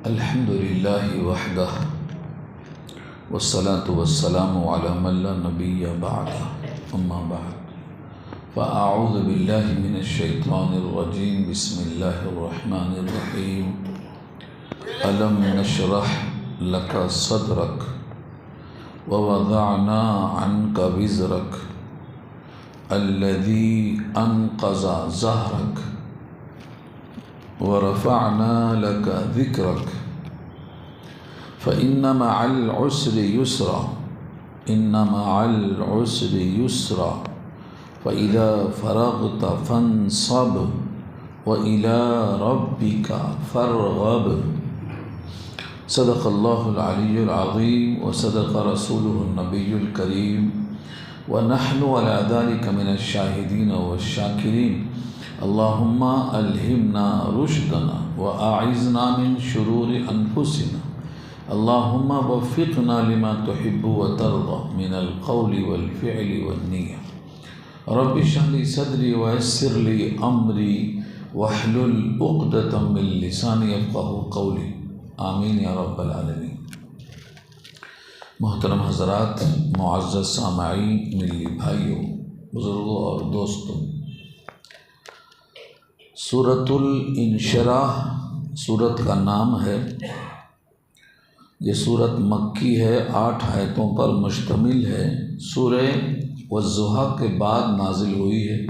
الحمد لله وحده والصلاة والسلام على من لا نبي بعده أما بعد فأعوذ بالله من الشيطان الرجيم بسم الله الرحمن الرحيم ألم نشرح لك صدرك ووضعنا عنك وزرك الذي أنقض ظهرك ورفعنا لك ذكرك فإن مع العسر يسرا إن مع العسر يسرا فإذا فرغت فانصب وإلى ربك فارغب صدق الله العلي العظيم وصدق رسوله النبي الكريم ونحن على ذلك من الشاهدين والشاكرين اللهم ألهمنا رشدنا وأعذنا من شرور أنفسنا اللهم وفقنا لما تحب وترضى من القول والفعل والنية رب اشرح لي صدري ويسر لي أمري واحلل عقدة من لساني يفقهوا قولي آمین یا رب العالمین۔ محترم حضرات، معزز سامعین، میری بھائیوں، بزرگوں اور دوستوں، سورۃ الانشراح سورت کا نام ہے۔ یہ سورت مکی ہے، 8 آیتوں پر مشتمل ہے۔ سورہ والضحیٰ کے بعد نازل ہوئی ہے،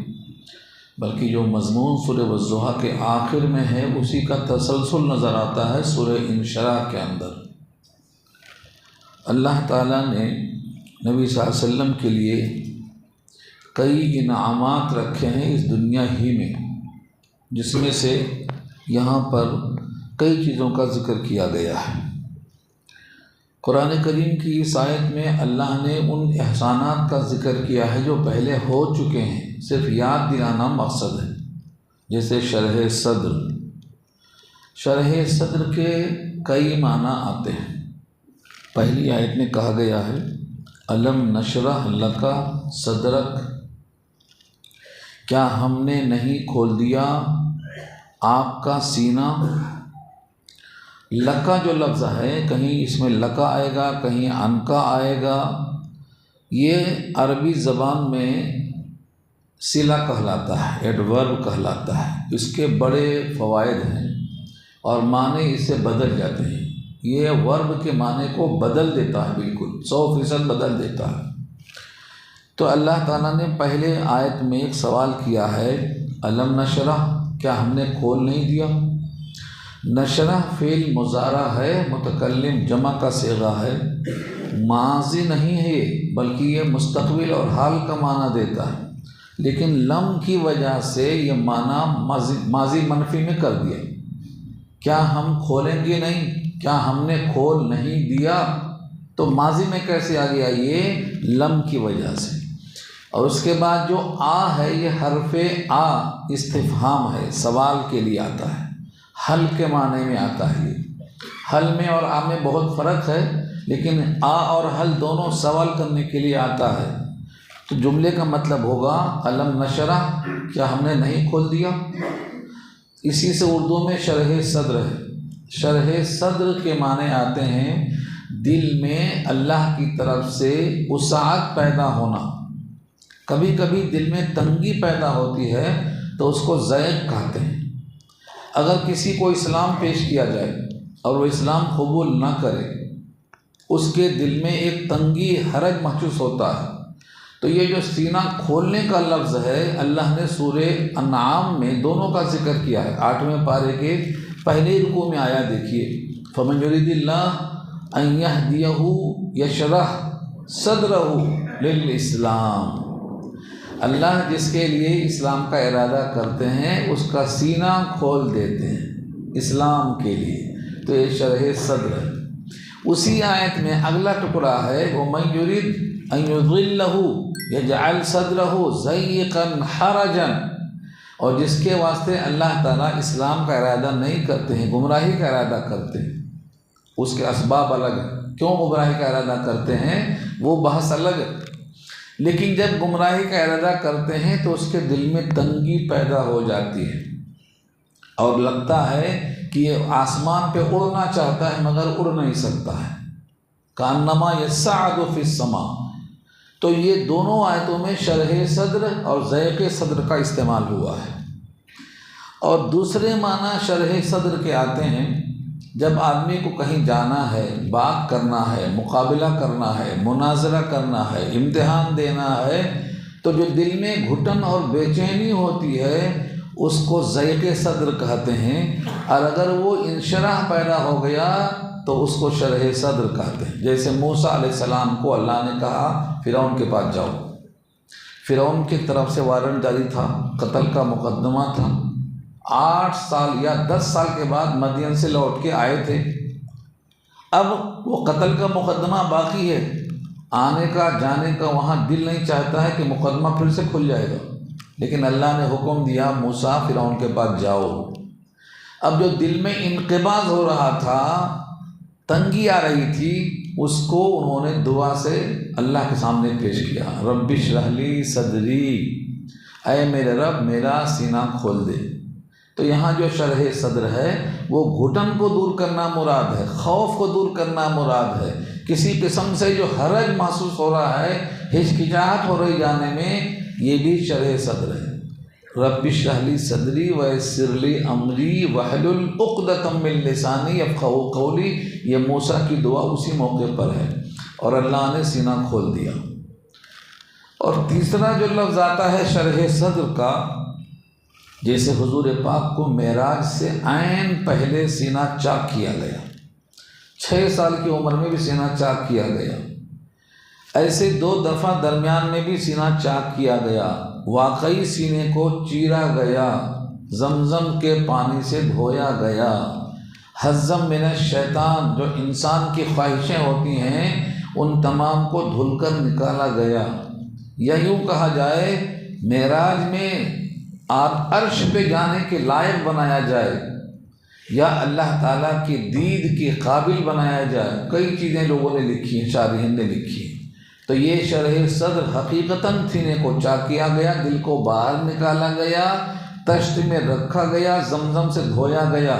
بلکہ جو مضمون سورہ والضحیٰ کے آخر میں ہے اسی کا تسلسل نظر آتا ہے سورہ انشراح کے اندر۔ اللہ تعالیٰ نے نبی صلی اللہ علیہ وسلم کے لیے کئی انعامات رکھے ہیں اس دنیا ہی میں، جس میں سے یہاں پر کئی چیزوں کا ذکر کیا گیا ہے۔ قرآن کریم کی اس آیت میں اللہ نے ان احسانات کا ذکر کیا ہے جو پہلے ہو چکے ہیں، صرف یاد دلانا مقصد ہے۔ جیسے شرح صدر، شرح صدر کے کئی معنی آتے ہیں۔ پہلی آیت میں کہا گیا ہے الم نشرح لک صدرک، کیا ہم نے نہیں کھول دیا آپ کا سینہ۔ لکا جو لفظ ہے، کہیں اس میں لکا آئے گا، کہیں عنقا آئے گا۔ یہ عربی زبان میں صلہ کہلاتا ہے، ایڈورب کہلاتا ہے۔ اس کے بڑے فوائد ہیں اور معنی اس سے بدل جاتے ہیں۔ یہ ورب کے معنی کو بدل دیتا ہے، بالکل 100% بدل دیتا ہے۔ تو اللہ تعالیٰ نے پہلے آیت میں ایک سوال کیا ہے، الم نشرح، کیا ہم نے کھول نہیں دیا۔ نشرح فعل مضارع ہے، متکلم جمع کا صیغہ ہے، ماضی نہیں ہے بلکہ یہ مستقبل اور حال کا معنی دیتا ہے، لیکن لم کی وجہ سے یہ معنی ماضی منفی میں کر دیا۔ کیا ہم کھولیں گے نہیں، کیا ہم نے کھول نہیں دیا، تو ماضی میں کیسے آ گیا؟ یہ لم کی وجہ سے۔ اور اس کے بعد جو آ ہے، یہ حرف آ استفہام ہے، سوال کے لیے آتا ہے، حل کے معنی میں آتا ہے۔ یہ حل میں اور آ میں بہت فرق ہے، لیکن آ اور حل دونوں سوال کرنے کے لیے آتا ہے۔ تو جملے کا مطلب ہوگا الم نشرح، کیا ہم نے نہیں کھول دیا۔ اسی سے اردو میں شرح صدر ہے۔ شرح صدر کے معنی آتے ہیں دل میں اللہ کی طرف سے وسعت پیدا ہونا۔ کبھی کبھی دل میں تنگی پیدا ہوتی ہے تو اس کو ضیق کہتے ہیں۔ اگر کسی کو اسلام پیش کیا جائے اور وہ اسلام قبول نہ کرے، اس کے دل میں ایک تنگی، حرج محسوس ہوتا ہے۔ تو یہ جو سینہ کھولنے کا لفظ ہے، اللہ نے سورہ انعام میں دونوں کا ذکر کیا ہے۔ 8ویں پارے کے پہلے رکوع میں آیا، دیکھیے فمن یرید اللہ ان یہدیہ یشرح صدرہ للاسلام، اللہ جس کے لیے اسلام کا ارادہ کرتے ہیں اس کا سینہ کھول دیتے ہیں اسلام کے لیے۔ تو یہ شرح صدر ہے۔ اسی آیت میں اگلا ٹکڑا ہے وَمَن يُرِدْ أَن يُضِلَّهُ يَجْعَلْ صَدْرَهُ ضَيِّقًا حَرَجًا، اور جس کے واسطے اللہ تعالیٰ اسلام کا ارادہ نہیں کرتے ہیں، گمراہی کا ارادہ کرتے ہیں، اس کے اسباب الگ ہیں۔ کیوں گمراہی کا ارادہ کرتے ہیں وہ بحث الگ ہے، لیکن جب گمراہی کا ارادہ کرتے ہیں تو اس کے دل میں تنگی پیدا ہو جاتی ہے اور لگتا ہے کہ یہ آسمان پہ اڑنا چاہتا ہے مگر اڑ نہیں سکتا ہے، کانما یصعد فی السماء۔ تو یہ دونوں آیتوں میں شرح صدر اور ضیق صدر کا استعمال ہوا ہے۔ اور دوسرے معنی شرح صدر کے آتے ہیں جب آدمی کو کہیں جانا ہے، بات کرنا ہے، مقابلہ کرنا ہے، مناظرہ کرنا ہے، امتحان دینا ہے، تو جو دل میں گھٹن اور بے چینی ہوتی ہے اس کو ضیق صدر کہتے ہیں، اور اگر وہ انشراح پیدا ہو گیا تو اس کو شرح صدر کہتے ہیں۔ جیسے موسیٰ علیہ السلام کو اللہ نے کہا فرعون کے پاس جاؤ، فرعون کی طرف سے وارنٹ جاری تھا، قتل کا مقدمہ تھا، 8 سال یا 10 سال کے بعد مدین سے لوٹ کے آئے تھے، اب وہ قتل کا مقدمہ باقی ہے، آنے کا جانے کا وہاں دل نہیں چاہتا ہے کہ مقدمہ پھر سے کھل جائے گا، لیکن اللہ نے حکم دیا موسیٰ فرعون کے پاس جاؤ۔ اب جو دل میں انقباض ہو رہا تھا، تنگی آ رہی تھی، اس کو انہوں نے دعا سے اللہ کے سامنے پیش کیا، رب اشرح لی صدری، اے میرے رب میرا سینہ کھول دے۔ تو یہاں جو شرح صدر ہے وہ گھٹن کو دور کرنا مراد ہے، خوف کو دور کرنا مراد ہے، کسی قسم سے جو حرج محسوس ہو رہا ہے، ہچکچاہٹ ہو رہی جانے میں، یہ بھی شرح صدر ہے۔ رب اشرح لی صدری ویسر لی امری واحلل عقدۃ من لسانی یفقہوا قولی، یہ موسیٰ کی دعا اسی موقع پر ہے اور اللہ نے سینہ کھول دیا۔ اور تیسرا جو لفظ آتا ہے شرح صدر کا، جیسے حضور پاک کو معراج سے عین پہلے سینہ چاک کیا گیا، 6 سال کی عمر میں بھی سینہ چاک کیا گیا، ایسے 2 دفعہ درمیان میں بھی سینہ چاک کیا گیا، واقعی سینے کو چیرا گیا، زمزم کے پانی سے دھویا گیا، حزم من الشیطان، جو انسان کی خواہشیں ہوتی ہیں ان تمام کو دھل کر نکالا گیا، یا یوں کہا جائے معراج میں عرش پہ جانے کے لائق بنایا جائے، یا اللہ تعالیٰ کی دید کے قابل بنایا جائے۔ کئی چیزیں لوگوں نے لکھی ہیں، شارحین نے لکھی ہیں۔ تو یہ شرح صدر حقیقتاً سینے کو چاک کیا گیا، دل کو باہر نکالا گیا، تشت میں رکھا گیا، زمزم سے دھویا گیا،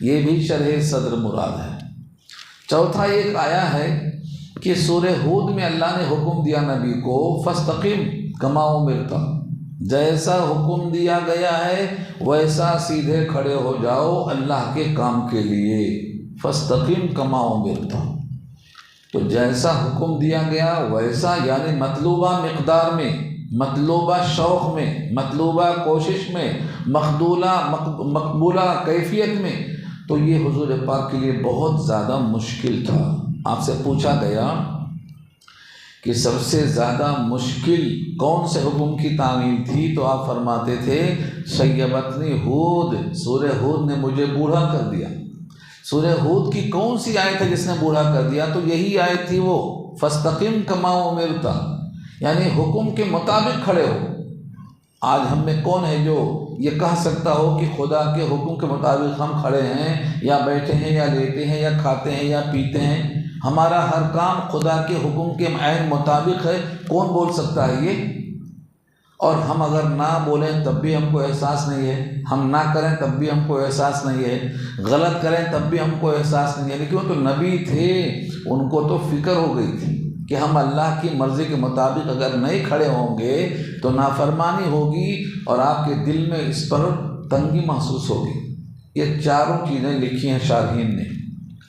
یہ بھی شرح صدر مراد ہے۔ چوتھا ایک آیا ہے کہ سورہ ہود میں اللہ نے حکم دیا نبی کو فاستقم کما امرت، جیسا حکم دیا گیا ہے ویسا سیدھے کھڑے ہو جاؤ اللہ کے کام کے لیے، فاستقم کما امرت۔ تو جیسا حکم دیا گیا ویسا، یعنی مطلوبہ مقدار میں، مطلوبہ شوق میں، مطلوبہ کوشش میں، مقبولہ کیفیت میں، تو یہ حضور پاک کے لیے بہت زیادہ مشکل تھا۔ آپ سے پوچھا گیا کہ سب سے زیادہ مشکل کون سے حکم کی تعمیل تھی، تو آپ فرماتے تھے شیبتنی ہود، سورہ ہود نے مجھے بوڑھا کر دیا۔ سورہ ہود کی کون سی آیت ہے جس نے بوڑھا کر دیا؟ تو یہی آیت تھی وہ فاستقم کما امرت، یعنی حکم کے مطابق کھڑے ہو۔ آج ہم میں کون ہے جو یہ کہہ سکتا ہو کہ خدا کے حکم کے مطابق ہم کھڑے ہیں، یا بیٹھے ہیں، یا لیٹے ہیں، یا کھاتے ہیں، یا پیتے ہیں؟ ہمارا ہر کام خدا کے حکم کے عین مطابق ہے، کون بول سکتا ہے یہ؟ اور ہم اگر نہ بولیں تب بھی ہم کو احساس نہیں ہے، ہم نہ کریں تب بھی ہم کو احساس نہیں ہے، غلط کریں تب بھی ہم کو احساس نہیں ہے، لیکن وہ تو نبی تھے، ان کو تو فکر ہو گئی تھی کہ ہم اللہ کی مرضی کے مطابق اگر نہیں کھڑے ہوں گے تو نافرمانی ہوگی اور آپ کے دل میں اس پر تنگی محسوس ہوگی۔ یہ چاروں چیزیں لکھی ہیں شارحین نے۔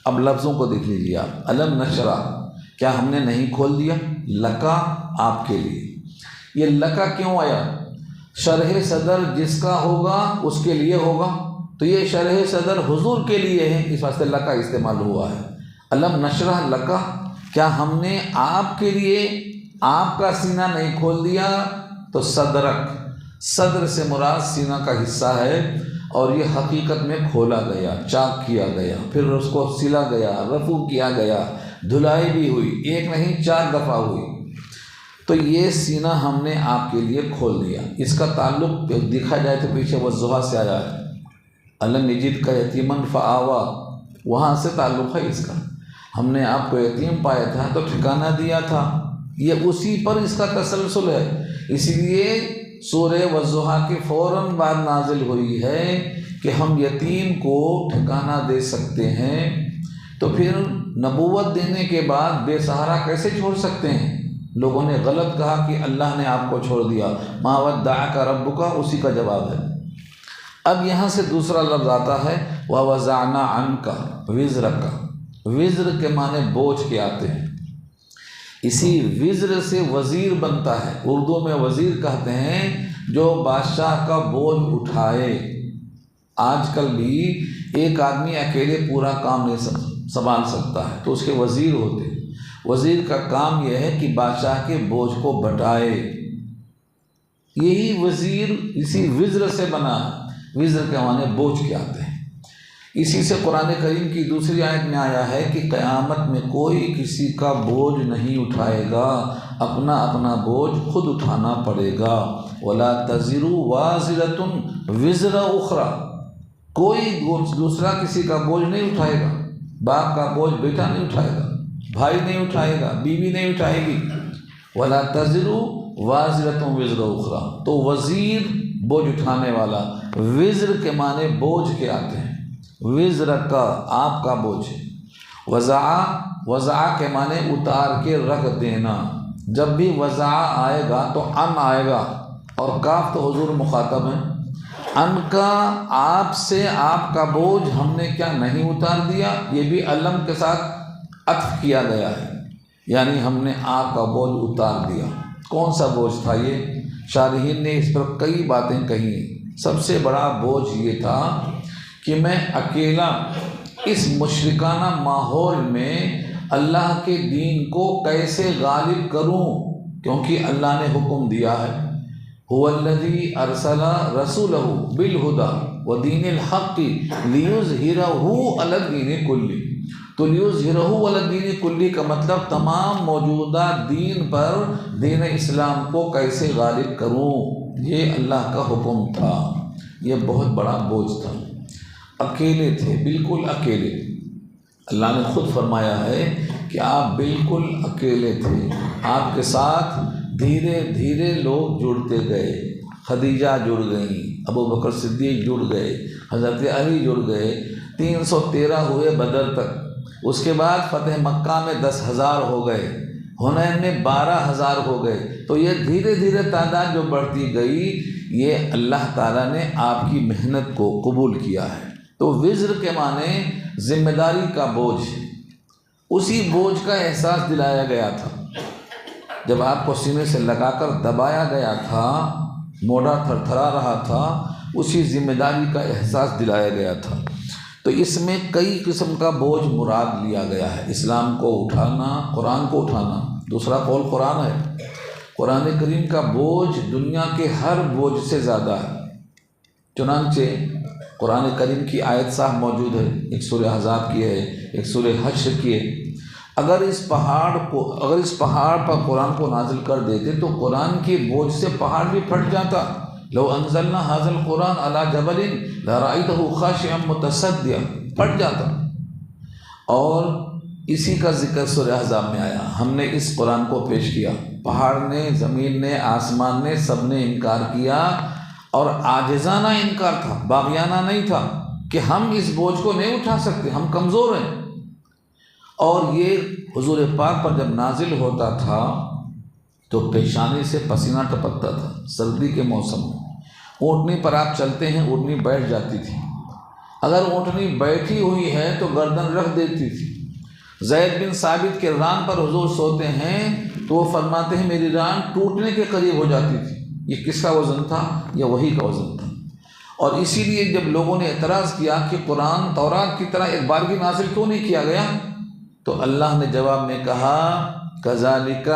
اب لفظوں کو دیکھ لیجیے آپ، الم نشرح، کیا ہم نے نہیں کھول دیا؟ لکا، آپ کے لیے۔ یہ لکا کیوں آیا؟ شرح صدر جس کا ہوگا اس کے لیے ہوگا، تو یہ شرح صدر حضور کے لیے ہے، اس واسطے لکا استعمال ہوا ہے۔ الم نشرح لکا، کیا ہم نے آپ کے لیے آپ کا سینہ نہیں کھول دیا؟ تو صدرک، صدر سے مراد سینہ کا حصہ ہے، اور یہ حقیقت میں کھولا گیا، چاک کیا گیا، پھر اس کو سلا گیا، رفو کیا گیا، دھلائی بھی ہوئی، 1 نہیں 4 دفعہ ہوئی۔ تو یہ سینہ ہم نے آپ کے لیے کھول دیا۔ اس کا تعلق دیکھا جائے تو پیچھے والضحیٰ سے آیا ہے، الم یجدک یتیما فآویٰ، وہاں سے تعلق ہے اس کا۔ ہم نے آپ کو یتیم پایا تھا تو ٹھکانہ دیا تھا، یہ اسی پر اس کا تسلسل ہے۔ اسی لیے سورہ والضحیٰ کے فوراً بعد نازل ہوئی ہے کہ ہم یتیم کو ٹھکانہ دے سکتے ہیں، تو پھر نبوت دینے کے بعد بے سہارا کیسے چھوڑ سکتے ہیں؟ لوگوں نے غلط کہا کہ اللہ نے آپ کو چھوڑ دیا، ما ودعک ربک، اسی کا جواب ہے۔ اب یہاں سے دوسرا لفظ آتا ہے وَوَضَعْنَا عَنْكَ وِزْرَكَ۔ وزر کے معنی بوجھ کے آتے ہیں، اسی وزر سے وزیر بنتا ہے۔ اردو میں وزیر کہتے ہیں جو بادشاہ کا بوجھ اٹھائے۔ آج کل بھی ایک آدمی اکیلے پورا کام نہیں سنبھال سکتا ہے تو اس کے وزیر ہوتے ہیں۔ وزیر کا کام یہ ہے کہ بادشاہ کے بوجھ کو بٹائے، یہی وزیر اسی وزر سے بنا ہے۔ وزر کے معنی بوجھ کے آتے ہیں۔ اسی سے قرآن کریم کی دوسری آیت میں آیا ہے کہ قیامت میں کوئی کسی کا بوجھ نہیں اٹھائے گا، اپنا اپنا بوجھ خود اٹھانا پڑے گا۔ وَلَا تَزِرُ وَازِرَةٌ وِزْرَ أُخْرَى، کوئی دوسرا کسی کا بوجھ نہیں اٹھائے گا۔ باپ کا بوجھ بیٹا نہیں اٹھائے گا، بھائی نہیں اٹھائے گا، بیوی نہیں اٹھائے گی۔ وَلَا تَزِرُ وَازِرَةٌ وِزْرَ أُخْرَى، تو وزیر بوجھ اٹھانے والا، وزر کے معنی بوجھ کے آتے ہیں۔ وزر کا آپ کا بوجھ۔ وضع کے معنی اتار کے رکھ دینا۔ جب بھی وضع آئے گا تو ان آئے گا، اور کاف تو حضور مخاطب ہیں۔ ان کا آپ سے آپ کا بوجھ ہم نے کیا نہیں اتار دیا، یہ بھی علم کے ساتھ عطف کیا گیا ہے، یعنی ہم نے آپ کا بوجھ اتار دیا۔ کون سا بوجھ تھا یہ؟ شارحین نے اس پر کئی باتیں کہی۔ سب سے بڑا بوجھ یہ تھا کہ میں اکیلا اس مشرکانہ ماحول میں اللہ کے دین کو کیسے غالب کروں، کیونکہ اللہ نے حکم دیا ہے هو الذی ارسل رسولہ بالہدی ودین الحق لیظہرہ علی الدین کلہ۔ تو لیظہرہ علی الدین کلہ کا مطلب تمام موجودہ دین پر دین اسلام کو کیسے غالب کروں، یہ اللہ کا حکم تھا۔ یہ بہت بڑا بوجھ تھا، اکیلے تھے، بالکل اکیلے۔ اللہ نے خود فرمایا ہے کہ آپ بالکل اکیلے تھے، آپ کے ساتھ دھیرے دھیرے لوگ جڑتے گئے۔ خدیجہ جڑ گئیں، ابو بکر صدیق جڑ گئے، حضرت علی جڑ گئے، 313 ہوئے بدر تک۔ اس کے بعد فتح مکہ میں 10,000 ہو گئے، حنین میں 12,000 ہو گئے۔ تو یہ دھیرے دھیرے تعداد جو بڑھتی گئی، یہ اللہ تعالیٰ نے آپ کی محنت کو قبول کیا ہے۔ تو وزر کے معنی ذمہ داری کا بوجھ، اسی بوجھ کا احساس دلایا گیا تھا جب آپ کو سینے سے لگا کر دبایا گیا تھا، موڑا تھر تھرا رہا تھا، اسی ذمہ داری کا احساس دلایا گیا تھا۔ تو اس میں کئی قسم کا بوجھ مراد لیا گیا ہے۔ اسلام کو اٹھانا، قرآن کو اٹھانا، دوسرا قول قرآن ہے۔ قرآن کریم کا بوجھ دنیا کے ہر بوجھ سے زیادہ ہے۔ چنانچہ قرآن کریم کی آیت صاحب موجود ہے، ایک سورہ احزاب کی ہے، ایک سورہ حشر کی ہے۔ اگر اس پہاڑ پر قرآن کو نازل کر دیتے تو قرآن کے بوجھ سے پہاڑ بھی پھٹ جاتا۔ لو انزلنا هذا القرآن على جبل لرأيته خاشعا متصدعا، پھٹ جاتا۔ اور اسی کا ذکر سورہ احزاب میں آیا، ہم نے اس قرآن کو پیش کیا، پہاڑ نے، زمین نے، آسمان نے، سب نے انکار کیا، اور عاجزانہ انکار تھا، باغیانہ نہیں تھا کہ ہم اس بوجھ کو نہیں اٹھا سکتے، ہم کمزور ہیں۔ اور یہ حضور پاک پر جب نازل ہوتا تھا تو پیشانی سے پسینہ ٹپکتا تھا، سردی کے موسم میں۔ اونٹنی پر آپ چلتے ہیں، اونٹنی بیٹھ جاتی تھی، اگر اونٹنی بیٹھی ہوئی ہے تو گردن رکھ دیتی تھی۔ زید بن ثابت کے ران پر حضور سوتے ہیں تو وہ فرماتے ہیں میری ران ٹوٹنے کے قریب ہو جاتی تھی۔ یہ کس کا وزن تھا؟ یہ وحی کا وزن تھا۔ اور اسی لیے جب لوگوں نے اعتراض کیا کہ قرآن تورات کی طرح ایک بارگی نازل کیوں نہیں کیا گیا، تو اللہ نے جواب میں کہا كَذَلِكَ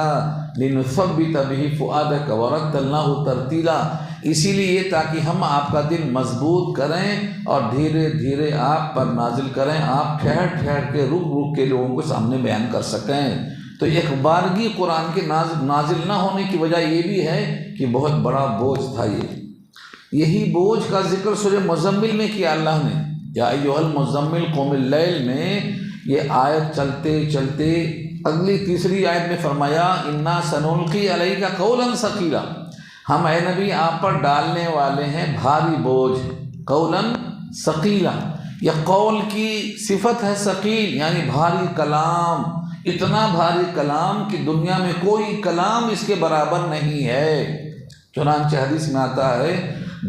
لِنُثَبِّتَ بِهِ فُؤَادَكَ وَرَتَّلْنَاهُ تَرْتِيلًا، اسی لیے تاکہ ہم آپ کا دل مضبوط کریں اور دھیرے دھیرے آپ پر نازل کریں، آپ ٹھہر ٹھہر کے رک کے لوگوں کے سامنے بیان کر سکیں۔ تو ایک بارگی قرآن کے نازل نہ ہونے کی وجہ یہ بھی ہے کہ بہت بڑا بوجھ تھا۔ یہی بوجھ کا ذکر سورہ مزمل میں کیا اللہ نے، یا ایھا المزمل قم اللیل میں۔ یہ آیت چلتے چلتے اگلی تیسری آیت میں فرمایا انا سنلقی علیک قولا ثقیلا، ہم اے نبی آپ پر ڈالنے والے ہیں بھاری بوجھ، قولا ثقیلا، یہ قول کی صفت ہے ثقیل، یعنی بھاری کلام، اتنا بھاری کلام کہ دنیا میں کوئی کلام اس کے برابر نہیں ہے۔ چنانچہ حدیث میں آتا ہے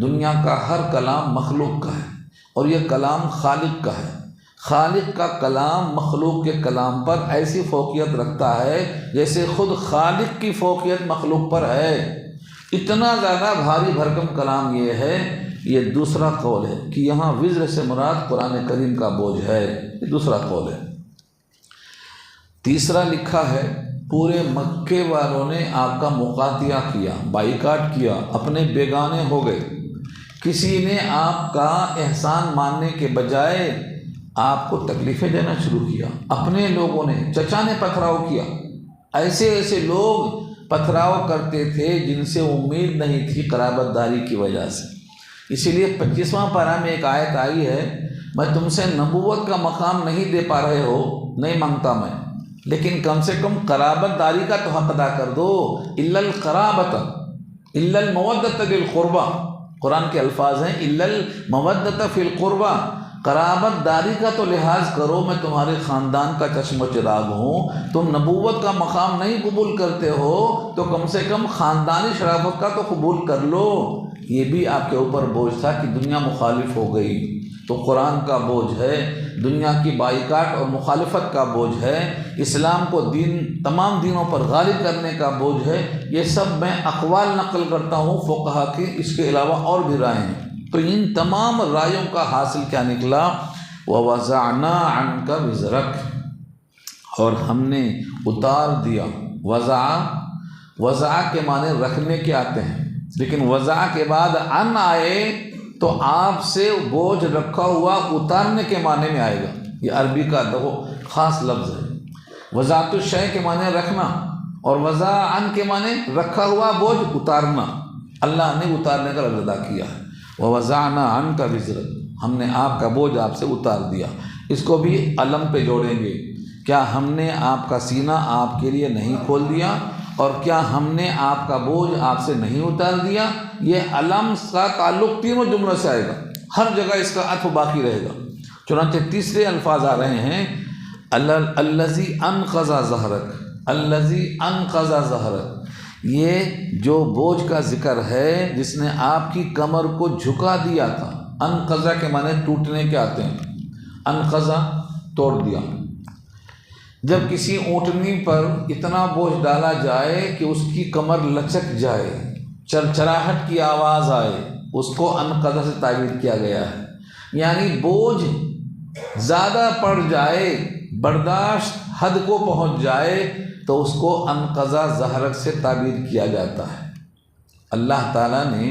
دنیا کا ہر کلام مخلوق کا ہے اور یہ کلام خالق کا ہے۔ خالق کا کلام مخلوق کے کلام پر ایسی فوقیت رکھتا ہے جیسے خود خالق کی فوقیت مخلوق پر ہے۔ اتنا زیادہ بھاری بھرکم کلام یہ ہے۔ یہ دوسرا قول ہے کہ یہاں وزر سے مراد قرآن کریم کا بوجھ ہے، یہ دوسرا قول ہے۔ تیسرا لکھا ہے پورے مکے والوں نے آپ کا مقاطعہ کیا، بائیکاٹ کیا، اپنے بیگانے ہو گئے۔ کسی نے آپ کا احسان ماننے کے بجائے آپ کو تکلیفیں دینا شروع کیا۔ اپنے لوگوں نے، چچا نے پتھراؤ کیا۔ ایسے ایسے لوگ پتھراؤ کرتے تھے جن سے امید نہیں تھی قرابت داری کی وجہ سے۔ اسی لیے 25واں پارہ میں ایک آیت آئی ہے، میں تم سے نبوت کا مقام نہیں دے پا رہے ہو، نہیں مانگتا میں، لیکن کم سے کم قرابت داری کا تو حق ادا کر دو۔ الا القرابۃ الا المودۃ بالقربہ، قرآن کے الفاظ ہیں الا المودۃ فی القربہ، قرابت داری کا تو لحاظ کرو، میں تمہارے خاندان کا چشم و چراغ ہوں، تم نبوت کا مقام نہیں قبول کرتے ہو تو کم سے کم خاندانی شرافت کا تو قبول کر لو۔ یہ بھی آپ کے اوپر بوجھ تھا کہ دنیا مخالف ہو گئی تو قرآن کا بوجھ ہے، دنیا کی بائیکاٹ اور مخالفت کا بوجھ ہے، اسلام کو تمام دینوں پر غالب کرنے کا بوجھ ہے۔ یہ سب میں اقوال نقل کرتا ہوں فقہا کی، اس کے علاوہ اور بھی رائے ہیں۔ تو ان تمام رائیوں کا حاصل کیا نکلا؟ وَوَزَعْنَا عَنْكَ وِزْرَكَ، اور ہم نے اتار دیا۔ وضع کے معنی رکھنے کے آتے ہیں، لیکن وضع کے بعد ان آئے تو آپ سے بوجھ رکھا ہوا اتارنے کے معنی میں آئے گا۔ یہ عربی کا خاص لفظ ہے۔ وضعت الشیء کے معنی رکھنا اور وضع ان کے معنی رکھا ہوا بوجھ اتارنا۔ اللہ نے اتارنے کا لفظ ادا کیا ہے، وَوَزَعْنَا عَنْكَ وِزْرَكَ، ہم نے آپ کا بوجھ آپ سے اتار دیا۔ اس کو بھی علم پہ جوڑیں گے، کیا ہم نے آپ کا سینہ آپ کے لیے نہیں کھول دیا، اور کیا ہم نے آپ کا بوجھ آپ سے نہیں اتار دیا؟ یہ علم کا تعلق تینوں جملوں سے آئے گا، ہر جگہ اس کا عطف باقی رہے گا۔ چنانچہ تیسرے الفاظ آ رہے ہیں الذی انقض ظہرک، الذی انقض ظہرک، یہ جو بوجھ کا ذکر ہے جس نے آپ کی کمر کو جھکا دیا تھا۔ انقضا کے معنی ٹوٹنے کے آتے ہیں، انقضا توڑ دیا۔ جب کسی اونٹنی پر اتنا بوجھ ڈالا جائے کہ اس کی کمر لچک جائے، چرچراہٹ کی آواز آئے، اس کو انقضا سے تعبیر کیا گیا ہے۔ یعنی بوجھ زیادہ پڑ جائے، برداشت حد کو پہنچ جائے تو اس کو انقضا ظہرک سے تعبیر کیا جاتا ہے۔ اللہ تعالیٰ نے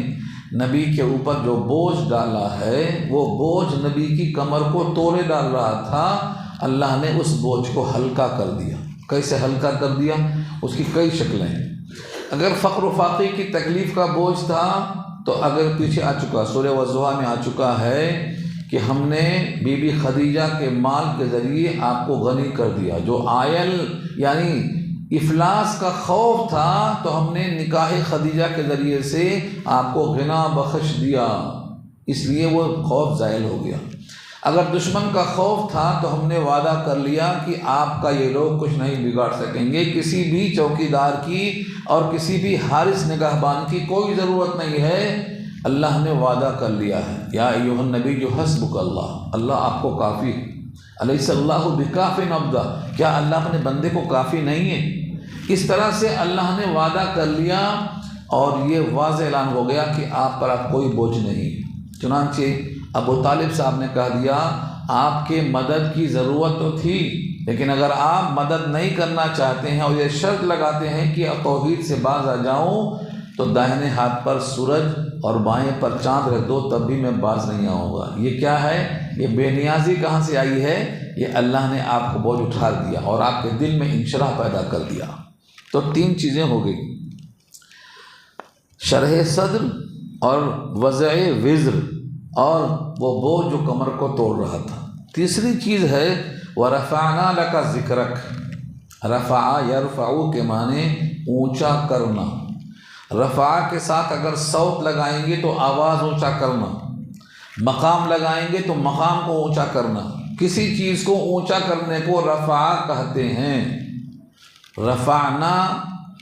نبی کے اوپر جو بوجھ ڈالا ہے وہ بوجھ نبی کی کمر کو توڑے ڈال رہا تھا، اللہ نے اس بوجھ کو ہلکا کر دیا۔ کیسے ہلکا کر دیا؟ اس کی کئی شکلیں ہیں۔ اگر فقر و فاقے کی تکلیف کا بوجھ تھا تو اگر پیچھے آ چکا، سورہ والضحیٰ میں آ چکا ہے کہ ہم نے بی بی خدیجہ کے مال کے ذریعے آپ کو غنی کر دیا۔ جو آئل یعنی افلاس کا خوف تھا تو ہم نے نکاح خدیجہ کے ذریعے سے آپ کو غنا بخش دیا، اس لیے وہ خوف زائل ہو گیا۔ اگر دشمن کا خوف تھا تو ہم نے وعدہ کر لیا کہ آپ کا یہ لوگ کچھ نہیں بگاڑ سکیں گے، کسی بھی چوکیدار کی اور کسی بھی حارس نگہبان کی کوئی ضرورت نہیں ہے، اللہ نے وعدہ کر لیا ہے۔ یا ایھا النبی حسبک اللہ، اللہ آپ کو کافی ہے۔ الیس اللہ بکاف عبدہ، کیا اللہ اپنے بندے کو کافی نہیں ہے؟ اس طرح سے اللہ نے وعدہ کر لیا اور یہ واضح اعلان ہو گیا کہ آپ پر اب کوئی بوجھ نہیں۔ چنانچہ ابو طالب صاحب نے کہہ دیا آپ کے مدد کی ضرورت تو تھی، لیکن اگر آپ مدد نہیں کرنا چاہتے ہیں اور یہ شرط لگاتے ہیں کہ توحید سے باز آ جاؤں تو داہنے ہاتھ پر سورج اور بائیں پر چاند رکھ دو، تب بھی میں باز نہیں آؤں گا۔ یہ کیا ہے؟ یہ بے نیازی کہاں سے آئی ہے؟ یہ اللہ نے آپ کو بوجھ اٹھا دیا اور آپ کے دل میں انشراح پیدا کر دیا۔ تو تین چیزیں ہو گئی، شرح صدر اور وضع وزر اور وہ بوجھ جو کمر کو توڑ رہا تھا۔ تیسری چیز ہے وَرَفَعْنَا لَكَ ذِكْرَكَ، رفع یرفع کے معنی اونچا کرنا۔ رفع کے ساتھ اگر صوت لگائیں گے تو آواز اونچا کرنا، مقام لگائیں گے تو مقام کو اونچا کرنا، کسی چیز کو اونچا کرنے کو رفع کہتے ہیں۔ رفعنا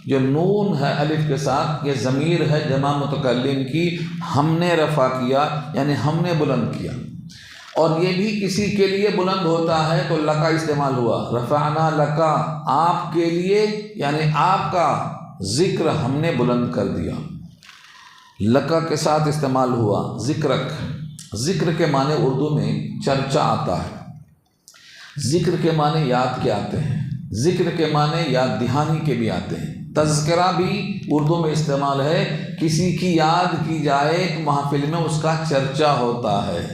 جو نون ہے الف کے ساتھ، یہ ضمیر ہے جمع متکلم کی، ہم نے رفع کیا یعنی ہم نے بلند کیا۔ اور یہ بھی کسی کے لیے بلند ہوتا ہے تو لکا استعمال ہوا، رفعنا لکا، آپ کے لیے یعنی آپ کا ذکر ہم نے بلند کر دیا۔ لکا کے ساتھ استعمال ہوا ذکرک، ذکر کے معنی اردو میں چرچا آتا ہے، ذکر کے معنی یاد کے آتے ہیں، ذکر کے معنی یاد دہانی کے بھی آتے ہیں۔ تذکرہ بھی اردو میں استعمال ہے، کسی کی یاد کی جائے تو محفل میں اس کا چرچا ہوتا ہے،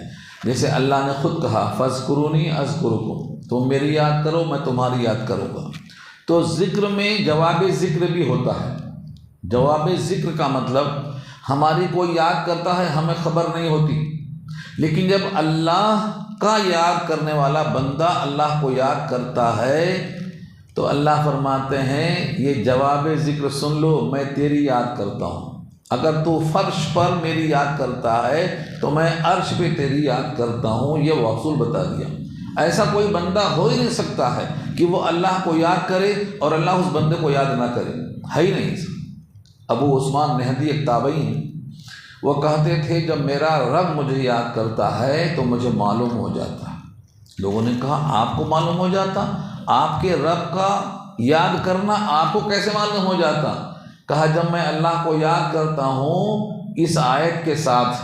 جیسے اللہ نے خود کہا فاذکرونی اذکرکم، تم میری یاد کرو میں تمہاری یاد کروں گا۔ تو ذکر میں جواب ذکر بھی ہوتا ہے۔ جواب ذکر کا مطلب ہماری کوئی یاد کرتا ہے ہمیں خبر نہیں ہوتی، لیکن جب اللہ کا یاد کرنے والا بندہ اللہ کو یاد کرتا ہے تو اللہ فرماتے ہیں یہ جواب ذکر سن لو، میں تیری یاد کرتا ہوں۔ اگر تو فرش پر میری یاد کرتا ہے تو میں عرش پہ تیری یاد کرتا ہوں، یہ اصول بتا دیا۔ ایسا کوئی بندہ ہو ہی نہیں سکتا ہے کہ وہ اللہ کو یاد کرے اور اللہ اس بندے کو یاد نہ کرے، ہے ہی نہیں۔ ابو عثمان نہدی ایک تابعی ہیں، وہ کہتے تھے جب میرا رب مجھے یاد کرتا ہے تو مجھے معلوم ہو جاتا۔ لوگوں نے کہا آپ کو معلوم ہو جاتا؟ آپ کے رب کا یاد کرنا آپ کو کیسے معلوم ہو جاتا؟ کہا جب میں اللہ کو یاد کرتا ہوں اس آیت کے ساتھ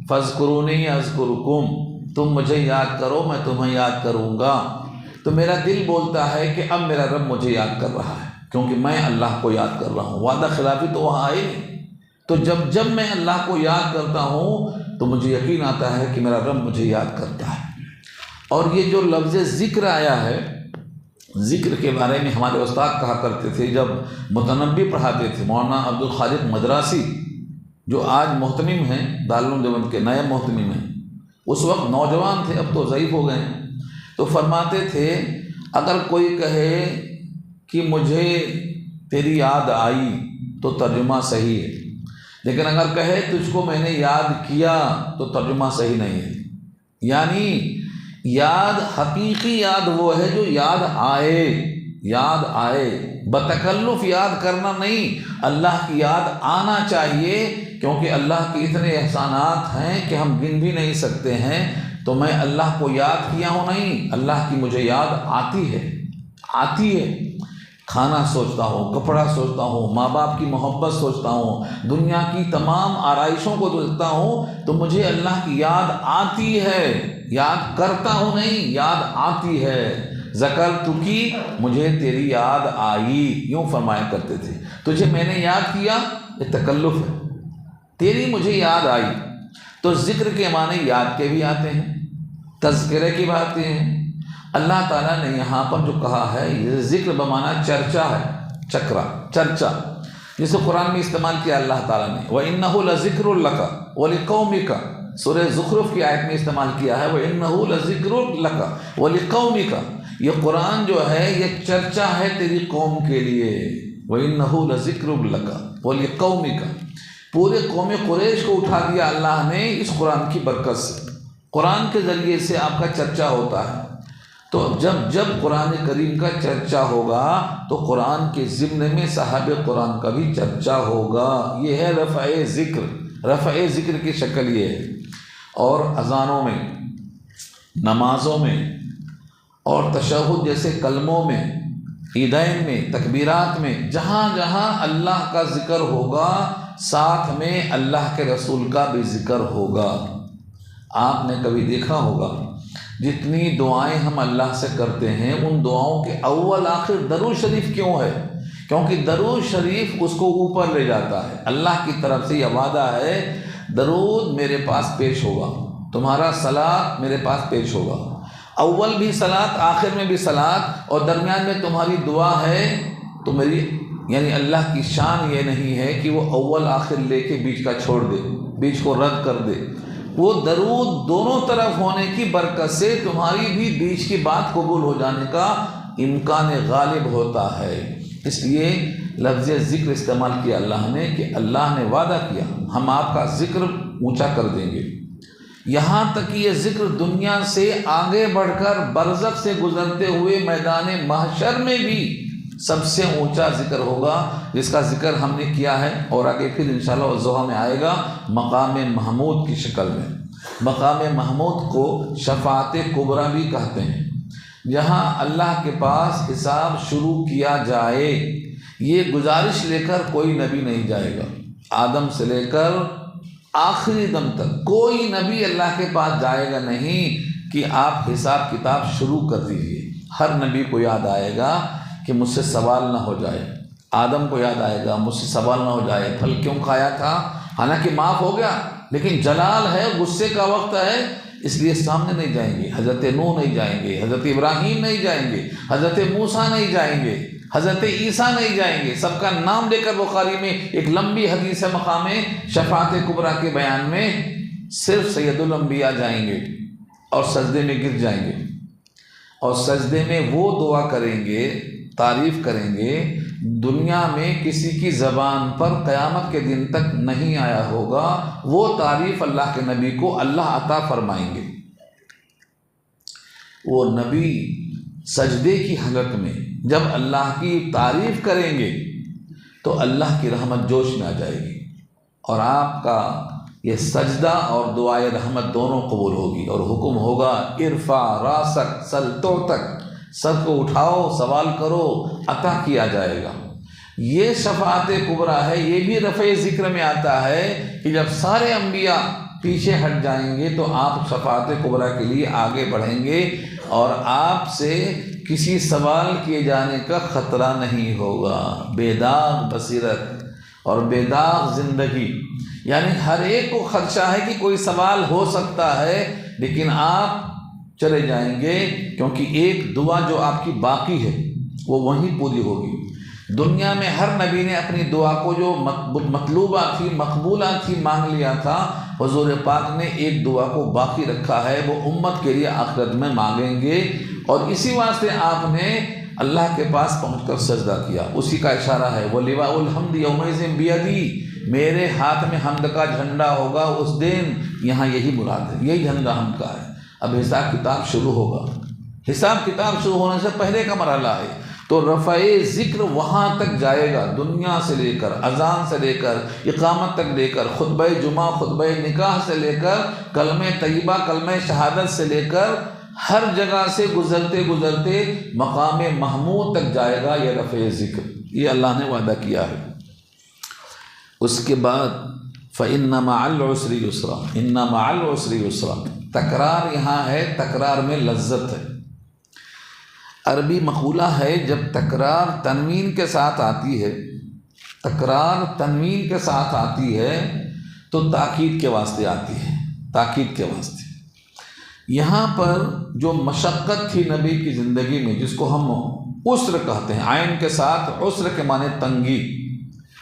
فاذکرونی اذکرکم، تم مجھے یاد کرو میں تمہیں یاد کروں گا، تو میرا دل بولتا ہے کہ اب میرا رب مجھے یاد کر رہا ہے کیونکہ میں اللہ کو یاد کر رہا ہوں۔ وعدہ خلافی تو وہاں آئی نہیں۔ تو جب میں اللہ کو یاد کرتا ہوں تو مجھے یقین آتا ہے کہ میرا رب مجھے یاد کرتا ہے۔ اور یہ جو لفظ ذکر آیا ہے، ذکر کے بارے میں ہمارے استاد کہا کرتے تھے جب متنبی پڑھاتے تھے، مولانا عبدالخالق مدراسی جو آج محتمم ہیں دارالعلوم دیوبند کے، نئے محتمم ہیں، اس وقت نوجوان تھے اب تو ضعیف ہو گئے ہیں، تو فرماتے تھے اگر کوئی کہے کہ مجھے تیری یاد آئی تو ترجمہ صحیح ہے، لیکن اگر کہے تجھ کو میں نے یاد کیا تو ترجمہ صحیح نہیں ہے۔ یعنی یاد حقیقی یاد وہ ہے جو یاد آئے بتکلف یاد کرنا نہیں، اللہ کی یاد آنا چاہیے، کیونکہ اللہ کے اتنے احسانات ہیں کہ ہم گن بھی نہیں سکتے ہیں۔ تو میں اللہ کو یاد کیا ہوں نہیں، اللہ کی مجھے یاد آتی ہے۔ کھانا سوچتا ہوں، کپڑا سوچتا ہوں، ماں باپ کی محبت سوچتا ہوں، دنیا کی تمام آرائشوں کو دیکھتا ہوں تو مجھے اللہ کی یاد آتی ہے، یاد کرتا ہوں نہیں، یاد آتی ہے۔ ذکرت کی، مجھے تیری یاد آئی، یوں فرمایا کرتے تھے۔ تجھے میں نے یاد کیا، یہ تکلف ہے، تیری مجھے یاد آئی۔ تو ذکر کے معنی یاد کے بھی آتے ہیں، تذکرے کی باتیں ہیں۔ اللہ تعالیٰ نے یہاں پر جو کہا ہے یہ ذکر بمعنی چرچا ہے، چرچا، جسے قرآن میں استعمال کیا اللہ تعالیٰ نے، وَإِنَّهُ لَذِكْرٌ لَكَ وَلِقَوْمِكَ، سورہ زخرف کی آیت میں استعمال کیا ہے وَإِنَّهُ لَذِكْرٌ لَكَ وَلِقَوْمِكَ، یہ قرآن جو ہے یہ چرچا ہے تیری قوم کے لیے، وَإِنَّهُ لَذِكْرٌ لَكَ وَلِقَوْمِكَ، پورے قوم قریش کو اٹھا دیا اللہ نے اس قرآن کی برکت سے۔ قرآن کے ذریعے سے آپ کا چرچا ہوتا ہے، تو جب قرآن کریم کا چرچا ہوگا تو قرآن کے ضمن میں صاحب قرآن کا بھی چرچا ہوگا۔ یہ ہے رفع ذکر کی شکل یہ ہے۔ اور اذانوں میں، نمازوں میں اور تشہد جیسے کلموں میں، عیدین میں، تکبیرات میں، جہاں جہاں اللہ کا ذکر ہوگا ساتھ میں اللہ کے رسول کا بھی ذکر ہوگا۔ آپ نے کبھی دیکھا ہوگا جتنی دعائیں ہم اللہ سے کرتے ہیں ان دعاؤں کے اول آخر درود شریف کیوں ہے؟ کیونکہ درود شریف اس کو اوپر لے جاتا ہے۔ اللہ کی طرف سے یہ وعدہ ہے درود میرے پاس پیش ہوگا، تمہارا صلاۃ میرے پاس پیش ہوگا، اول بھی صلاۃ آخر میں بھی صلاۃ، اور درمیان میں تمہاری دعا ہے تو میری یعنی اللہ کی شان یہ نہیں ہے کہ وہ اول آخر لے کے بیچ کا چھوڑ دے، بیچ کو رد کر دے۔ وہ درود دونوں طرف ہونے کی برکت سے تمہاری بھی بیچ کی بات قبول ہو جانے کا امکان غالب ہوتا ہے۔ اس لیے لفظ ذکر استعمال کیا اللہ نے کہ اللہ نے وعدہ کیا ہم آپ کا ذکر اونچا کر دیں گے۔ یہاں تک کہ یہ ذکر دنیا سے آگے بڑھ کر برزخ سے گزرتے ہوئے میدان محشر میں بھی سب سے اونچا ذکر ہوگا، جس کا ذکر ہم نے کیا ہے اور آگے پھر انشاءاللہ والضحیٰ میں آئے گا، مقام محمود کی شکل میں۔ مقام محمود کو شفاعت کبریٰ بھی کہتے ہیں، جہاں اللہ کے پاس حساب شروع کیا جائے۔ یہ گزارش لے کر کوئی نبی نہیں جائے گا، آدم سے لے کر آخری دم تک کوئی نبی اللہ کے پاس جائے گا نہیں کہ آپ حساب کتاب شروع کر دیجیے۔ ہر نبی کو یاد آئے گا کہ مجھ سے سوال نہ ہو جائے، آدم کو یاد آئے گا مجھ سے سوال نہ ہو جائے، پھل کیوں کھایا تھا، حالانکہ معاف ہو گیا لیکن جلال ہے، غصے کا وقت ہے، اس لیے سامنے نہیں جائیں گے۔ حضرت نوح نہیں جائیں گے، حضرت ابراہیم نہیں جائیں گے، حضرت موسیٰ نہیں جائیں گے، حضرت عیسیٰ نہیں جائیں گے۔ سب کا نام لے کر بخاری میں ایک لمبی حدیث ہے مقام شفاعت کبریٰ کے بیان میں، صرف سید الانبیاء جائیں گے اور سجدے میں گر جائیں گے، اور سجدے میں وہ دعا کریں گے، تعریف کریں گے، دنیا میں کسی کی زبان پر قیامت کے دن تک نہیں آیا ہوگا۔ وہ تعریف اللہ کے نبی کو اللہ عطا فرمائیں گے۔ وہ نبی سجدے کی حالت میں جب اللہ کی تعریف کریں گے تو اللہ کی رحمت جوش میں آ جائے گی، اور آپ کا یہ سجدہ اور دعائے رحمت دونوں قبول ہوگی، اور حکم ہوگا ارفع راسک سل تعطک، سر کو اٹھاؤ سوال کرو عطا کیا جائے گا۔ یہ شفاعت کبریٰ ہے۔ یہ بھی رفع ذکر میں آتا ہے کہ جب سارے انبیاء پیچھے ہٹ جائیں گے تو آپ شفاعت کبریٰ کے لیے آگے بڑھیں گے، اور آپ سے کسی سوال کیے جانے کا خطرہ نہیں ہوگا۔ بے داغ بصیرت اور بے داغ زندگی، یعنی ہر ایک کو خدشہ ہے کہ کوئی سوال ہو سکتا ہے، لیکن آپ چلے جائیں گے، کیونکہ ایک دعا جو آپ کی باقی ہے وہ وہیں پوری ہوگی۔ دنیا میں ہر نبی نے اپنی دعا کو جو مطلوبہ تھی، مقبولہ تھی، مانگ لیا تھا، حضور پاک نے ایک دعا کو باقی رکھا ہے، وہ امت کے لیے آخرت میں مانگیں گے، اور اسی واسطے آپ نے اللہ کے پاس پہنچ کر سجدہ کیا۔ اسی کا اشارہ ہے وَلِوَاءُ الْحَمْدِ يَوْمَئِذٍ بِيَدِي، میرے ہاتھ میں حمد کا جھنڈا ہوگا اس دن۔ یہاں یہی مراد ہے، یہی جھنڈا ہم کا ہے۔ اب حساب کتاب شروع ہوگا، حساب کتاب شروع ہونے سے پہلے کا مرحلہ ہے، تو رفع ذکر وہاں تک جائے گا، دنیا سے لے کر اذان سے لے کر اقامت تک لے کر خطبہ جمعہ خطبہ نکاح سے لے کر کلمہ طیبہ کلمہ شہادت سے لے کر ہر جگہ سے گزرتے گزرتے مقام محمود تک جائے گا یہ رفع ذکر، یہ اللہ نے وعدہ کیا ہے۔ اس کے بعد فَإِنَّ مَعَ الْعُسْرِ يُسْرًا، إِنَّ مَعَ الْعُسْرِ يُسْرًا، تکرار یہاں ہے، تکرار میں لذت ہے۔ عربی مقولہ ہے جب تکرار تنوین کے ساتھ آتی ہے، تکرار تنوین کے ساتھ آتی ہے تو تاکید کے واسطے آتی ہے، تاکید کے واسطے۔ یہاں پر جو مشقت تھی نبی کی زندگی میں، جس کو ہم عسر کہتے ہیں، عین کے ساتھ عسر کے معنی تنگی،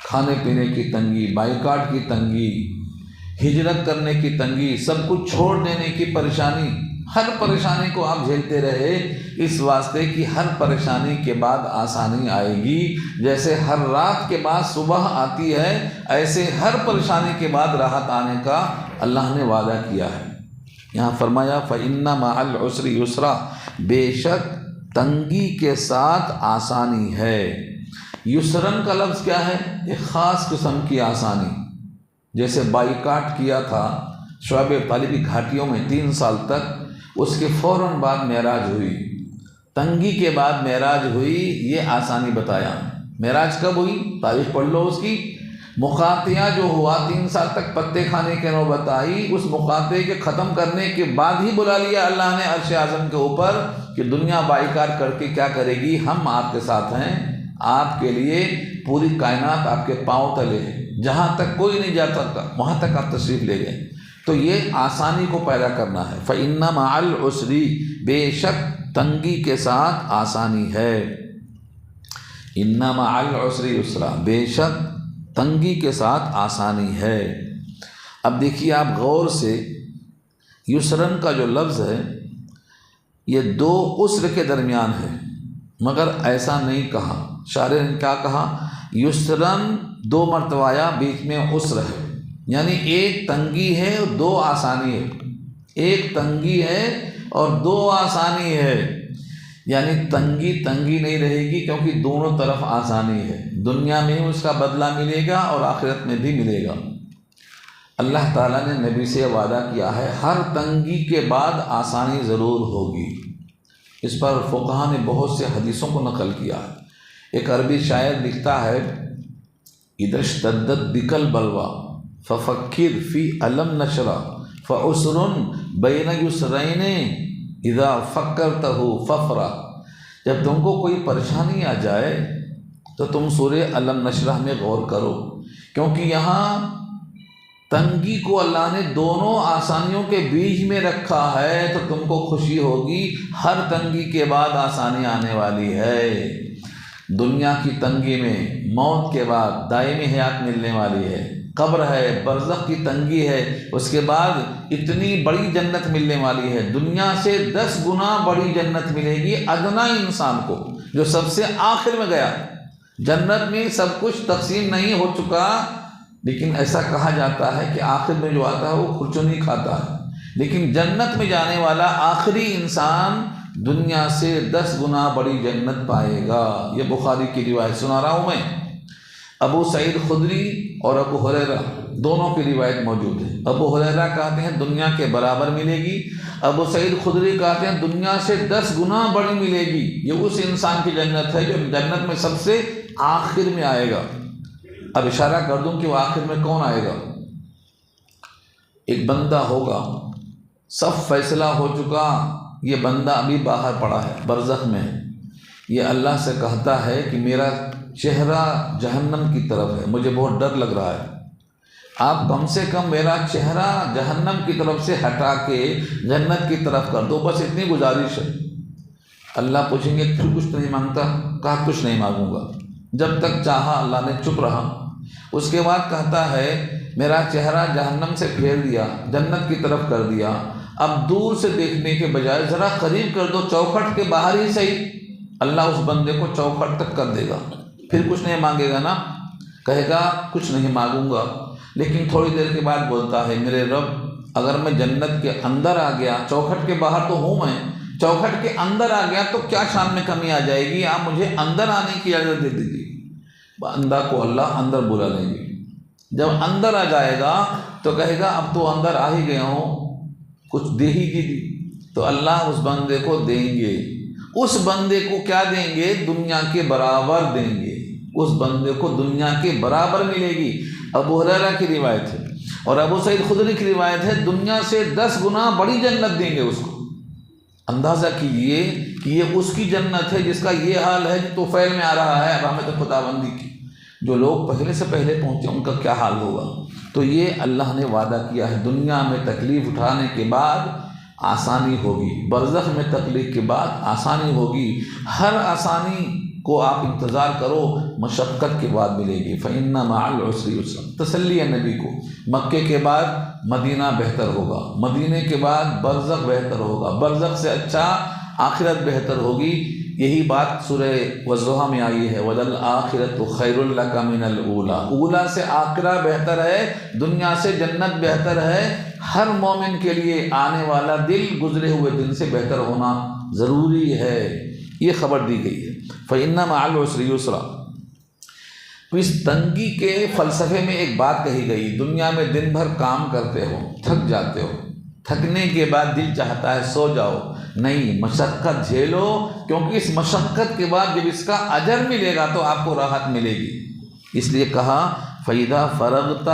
کھانے پینے کی تنگی، بائیکاٹ کی تنگی، ہجرت کرنے کی تنگی، سب کچھ چھوڑ دینے کی پریشانی، ہر پریشانی کو آپ جھیلتے رہے، اس واسطے کہ ہر پریشانی کے بعد آسانی آئے گی۔ جیسے ہر رات کے بعد صبح آتی ہے، ایسے ہر پریشانی کے بعد راحت آنے کا اللہ نے وعدہ کیا ہے۔ یہاں فرمایا فَإِنَّ مَعَ الْعُسْرِ يُسْرًا، بے شک تنگی کے ساتھ آسانی ہے۔ یسرن کا لفظ کیا ہے؟ ایک خاص قسم کی آسانی، جیسے بائیکاٹ کیا تھا شعیب طالبی گھاٹیوں میں 3 سال تک، اس کے فوراً بعد معراج ہوئی، تنگی کے بعد معراج ہوئی، یہ آسانی بتایا۔ معراج کب ہوئی؟ تاریخ پڑھ لو اس کی۔ مقاطعہ جو ہوا 3 سال تک پتے کھانے کے نوبت آئی، اس مقاطعے کے ختم کرنے کے بعد ہی بلا لیا اللہ نے عرش اعظم کے اوپر کہ دنیا بائیکاٹ کر کے کیا کرے گی، ہم آپ کے ساتھ ہیں، آپ کے لیے پوری کائنات آپ کے پاؤں تلے ہے، جہاں تک کوئی نہیں جاتا تھا وہاں تک آپ تشریف لے گئے۔ تو یہ آسانی کو پیدا کرنا ہے۔ فَإِنَّ مَعَ الْعُسْرِ، بے شک تنگی کے ساتھ آسانی ہے۔ إِنَّ مَعَ الْعُسْرِ يُسْرًا، بے شک تنگی کے ساتھ آسانی ہے۔ اب دیکھیے آپ غور سے، یسرن کا جو لفظ ہے یہ 2 عسر کے درمیان ہے، مگر ایسا نہیں کہا، شارح نے کیا کہا؟ یسرن 2 مرتبہ آیا، بیچ میں عسر ہے، یعنی ایک تنگی ہے اور 2 آسانی ہے۔ ایک تنگی ہے اور دو آسانی ہے، یعنی تنگی نہیں رہے گی کیونکہ دونوں طرف آسانی ہے، دنیا میں اس کا بدلہ ملے گا اور آخرت میں بھی ملے گا۔ اللہ تعالیٰ نے نبی سے وعدہ کیا ہے ہر تنگی کے بعد آسانی ضرور ہوگی۔ اس پر فقہاء نے بہت سے حدیثوں کو نقل کیا ہے۔ ایک عربی شاعر لکھتا ہے اذا اشتدت بک البلویٰ ففکر فی علم نشرا فعسر بین یسرین اذا فکرتہ ففرا۔ جب تم کو کوئی پریشانی آ جائے تو تم سورہ علم نشرح میں غور کرو، کیونکہ یہاں تنگی کو اللہ نے دونوں آسانیوں کے بیچ میں رکھا ہے، تو تم کو خوشی ہوگی ہر تنگی کے بعد آسانی آنے والی ہے۔ دنیا کی تنگی میں موت کے بعد دائمی حیات ملنے والی ہے، قبر ہے، برزخ کی تنگی ہے، اس کے بعد اتنی بڑی جنت ملنے والی ہے، دنیا سے 10 گنا بڑی جنت ملے گی ادنا انسان کو جو سب سے آخر میں گیا۔ جنت میں سب کچھ تقسیم نہیں ہو چکا، لیکن ایسا کہا جاتا ہے کہ آخر میں جو آتا ہے وہ کھرچنی کھاتا ہے، لیکن جنت میں جانے والا آخری انسان دنیا سے 10 گنا بڑی جنت پائے گا۔ یہ بخاری کی روایت سنا رہا ہوں میں۔ ابو سعید خدری اور ابو ہریرہ دونوں کی روایت موجود ہے۔ ابو ہریرہ کہتے ہیں دنیا کے برابر ملے گی، ابو سعید خدری کہتے ہیں دنیا سے 10 گنا بڑی ملے گی۔ یہ اس انسان کی جنت ہے جو جنت میں سب سے آخر میں آئے گا۔ اب اشارہ کر دوں کہ وہ آخر میں کون آئے گا۔ ایک بندہ ہوگا، سب فیصلہ ہو چکا، یہ بندہ ابھی باہر پڑا ہے، برزخ میں ہے، یہ اللہ سے کہتا ہے کہ میرا چہرہ جہنم کی طرف ہے، مجھے بہت ڈر لگ رہا ہے، آپ کم سے کم میرا چہرہ جہنم کی طرف سے ہٹا کے جنت کی طرف کر دو، بس اتنی گزارش ہے۔ اللہ پوچھیں گے پھر کچھ نہیں مانگتا؟ کہا کچھ نہیں مانگوں گا، جب تک چاہا اللہ نے چپ رہا۔ اس کے بعد کہتا ہے میرا چہرہ جہنم سے پھیر دیا، جنت کی طرف کر دیا، اب دور سے دیکھنے کے بجائے ذرا قریب کر دو، چوکھٹ کے باہر ہی صحیح۔ اللہ اس بندے کو چوکھٹ تک کر دے گا، پھر کچھ نہیں مانگے گا نا، کہے گا کچھ نہیں مانگوں گا، لیکن تھوڑی دیر کے بعد بولتا ہے میرے رب اگر میں جنت کے اندر آ گیا، چوکھٹ کے باہر تو ہوں میں، چوکھٹ کے اندر آ گیا تو کیا شان میں کمی آ جائے گی، آپ مجھے اندر آنے کی اجازت دے دیجیے۔ بندہ کو اللہ اندر بلا لیں گے، جب اندر آ جائے گا تو کہے گا اب تو اندر آ ہی گیا ہوں، کچھ دے ہی کی دی، تو اللہ اس بندے کو دیں گے۔ اس بندے کو کیا دیں گے؟ دنیا کے برابر دیں گے، اس بندے کو دنیا کے برابر ملے گی۔ ابو ہریرہ کی روایت ہے اور ابو سعید خدری کی روایت ہے دنیا سے 10 گنا بڑی جنت دیں گے اس کو۔ اندازہ کیجئے کہ یہ اس کی جنت ہے جس کا یہ حال ہے جو طفیل میں آ رہا ہے رحمت خداوندی کی، جو لوگ پہلے سے پہلے پہنچے ان کا کیا حال ہوگا۔ تو یہ اللہ نے وعدہ کیا ہے دنیا میں تکلیف اٹھانے کے بعد آسانی ہوگی، برزخ میں تکلیف کے بعد آسانی ہوگی، ہر آسانی کو آپ انتظار کرو، مشقت کے بعد ملے گی۔ فَإِنَّ مَعَ الْعُسْرِ يُسْرًا، تسلی ہے نبی کو، مکے کے بعد مدینہ بہتر ہوگا، مدینے کے بعد برزخ بہتر ہوگا، برزخ سے اچھا آخرت بہتر ہوگی۔ یہی بات سورہ والضحیٰ میں آئی ہے وَلَلْآخِرَةُ خَيْرٌ لَكَ مِنَ الْأُولَىٰ، اولا سے آخرہ بہتر ہے، دنیا سے جنت بہتر ہے۔ ہر مومن کے لیے آنے والا دل گزرے ہوئے دن سے بہتر ہونا ضروری ہے، یہ خبر دی گئی ہے۔ فَإِنَّ مَعَ الْعُسْرِ يُسْرًا۔ تو اس تنگی کے فلسفے میں ایک بات کہی گئی، دنیا میں دن بھر کام کرتے ہو، تھک جاتے ہو، تھکنے کے بعد دل چاہتا ہے سو جاؤ، نہیں، مشقت جھیلو، کیونکہ اس مشقت کے بعد جب اس کا اجر ملے گا تو آپ کو راحت ملے گی۔ اس لیے کہا فَإِذَا فَرَغْتَ،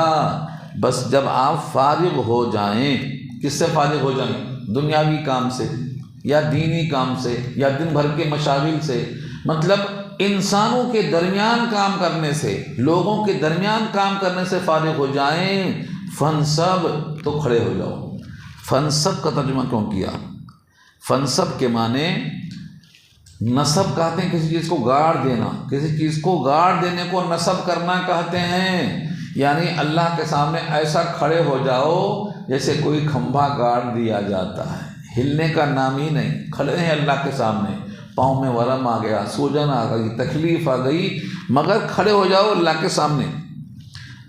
بس جب آپ فارغ ہو جائیں، کس سے فارغ ہو جائیں؟ دنیاوی کام سے یا دینی کام سے یا دن بھر کے مشاغل سے، مطلب انسانوں کے درمیان کام کرنے سے، لوگوں کے درمیان کام کرنے سے فارغ ہو جائیں، فنصب، تو کھڑے ہو جاؤ۔ فنصب کا ترجمہ کیوں کیا؟ فنصب کے معنی نصب کہتے ہیں کسی چیز کو گاڑ دینا، کسی چیز کو گاڑ دینے کو نصب کرنا کہتے ہیں، یعنی اللہ کے سامنے ایسا کھڑے ہو جاؤ جیسے کوئی کھمبا گاڑ دیا جاتا ہے، ہلنے کا نام ہی نہیں، کھڑے ہیں اللہ کے سامنے، پاؤں میں ورم آ گیا، سوجن آ گئی، تکلیف آ گئی، مگر کھڑے ہو جاؤ اللہ کے سامنے۔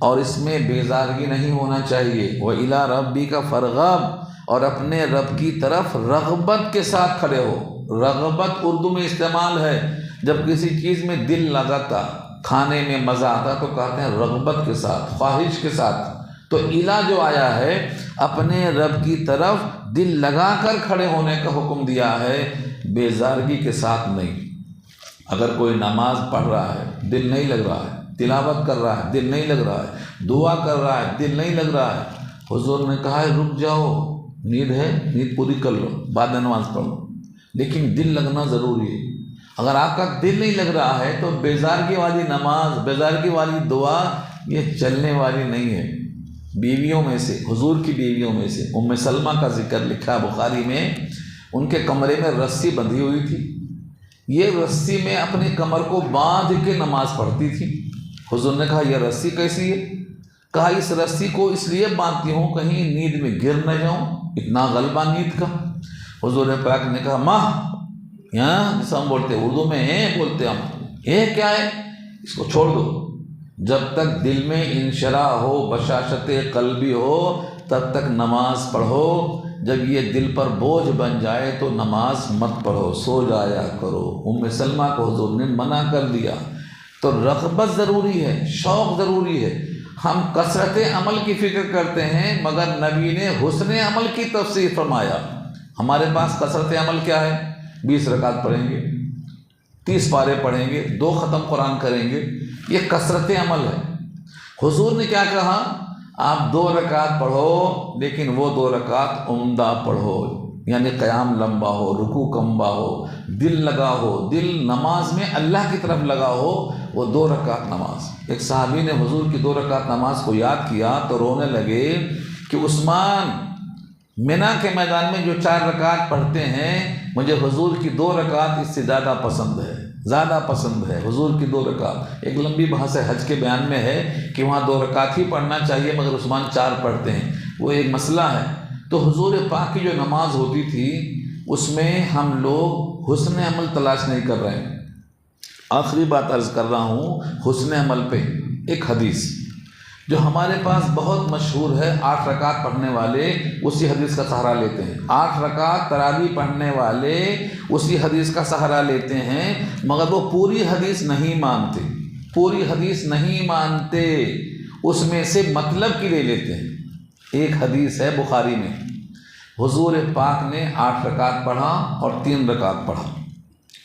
اور اس میں بیزارگی نہیں ہونا چاہیے، وَإِلَىٰ رَبِّكَ فَارْغَب، اور اپنے رب کی طرف رغبت کے ساتھ کھڑے ہو۔ رغبت اردو میں استعمال ہے جب کسی چیز میں دل لگاتا، کھانے میں مزہ آتا تو کہتے ہیں رغبت کے ساتھ، خواہش کے ساتھ۔ تو الا جو آیا ہے اپنے رب کی طرف دل لگا کر کھڑے ہونے کا حکم دیا ہے، بیزارگی کے ساتھ نہیں۔ اگر کوئی نماز پڑھ رہا ہے، دل نہیں لگ رہا ہے، تلاوت کر رہا ہے، دل نہیں لگ رہا ہے، دعا کر رہا ہے، دل نہیں لگ رہا ہے، حضور نے کہا ہے رک جاؤ، نیند ہے، نیند پوری کر لو، بعد میں نماز پڑھ لو، لیکن دل لگنا ضروری ہے۔ اگر آپ کا دل نہیں لگ رہا ہے تو بیزارگی والی نماز، بیزارگی والی دعا یہ چلنے والی نہیں ہے۔ بیویوں میں سے، حضور کی بیویوں میں سے ام سلمہ کا ذکر لکھا بخاری میں، ان کے کمرے میں رسی بندھی ہوئی تھی، یہ رسی میں اپنی کمر کو باندھ کے نماز پڑھتی تھی۔ حضور نے کہا یہ رسی کیسی ہے؟ کہا اس رسی کو اس لیے باندھتی ہوں کہیں نیند میں گر نہ جاؤں، اتنا غلبہ نیند کا۔ حضور پاک نے کہا ماں، یہاں جیسا ہم بولتے اردو میں ہیں، بولتے ہم کیا ہے، اس کو چھوڑ دو۔ جب تک دل میں انشراح ہو، بشاشت قلبی ہو، تب تک نماز پڑھو۔ جب یہ دل پر بوجھ بن جائے تو نماز مت پڑھو، سو جایا کرو۔ ام سلمہ کو حضور نے منع کر دیا۔ تو رغبت ضروری ہے، شوق ضروری ہے۔ ہم کثرت عمل کی فکر کرتے ہیں مگر نبی نے حسن عمل کی تفسیر فرمایا۔ ہمارے پاس کثرت عمل کیا ہے؟ 20 رکعت پڑھیں گے، 30 پارے پڑھیں گے، 2 ختم قرآن کریں گے، یہ کثرت عمل ہے۔ حضور نے کیا کہا؟ آپ 2 رکعت پڑھو لیکن وہ 2 رکعت عمدہ پڑھو، یعنی قیام لمبا ہو، رکوع کمبا ہو، دل لگا ہو، دل نماز میں اللہ کی طرف لگا ہو، وہ 2 رکعت نماز۔ ایک صحابی نے حضور کی 2 رکعت نماز کو یاد کیا تو رونے لگے کہ عثمان منی کے میدان میں جو 4 رکعت پڑھتے ہیں، مجھے حضور کی 2 رکعت اس سے زیادہ پسند ہے، زیادہ پسند ہے حضور کی 2 رکعت۔ ایک لمبی بحث حج کے بیان میں ہے کہ وہاں 2 رکعت ہی پڑھنا چاہیے مگر عثمان 4 پڑھتے ہیں، وہ ایک مسئلہ ہے۔ تو حضور پاک کی جو نماز ہوتی تھی اس میں ہم لوگ حسن عمل تلاش نہیں کر رہے ہیں۔ آخری بات عرض کر رہا ہوں حسن عمل پہ، ایک حدیث جو ہمارے پاس بہت مشہور ہے، 8 رکعت پڑھنے والے اسی حدیث کا سہارا لیتے ہیں۔ 8 رکعت تراویح پڑھنے والے اسی حدیث کا سہارا لیتے ہیں مگر وہ پوری حدیث نہیں مانتے، پوری حدیث نہیں مانتے، اس میں سے مطلب کی لے لیتے ہیں۔ ایک حدیث ہے بخاری میں، حضور پاک نے 8 رکعت پڑھا اور 3 رکعت پڑھا۔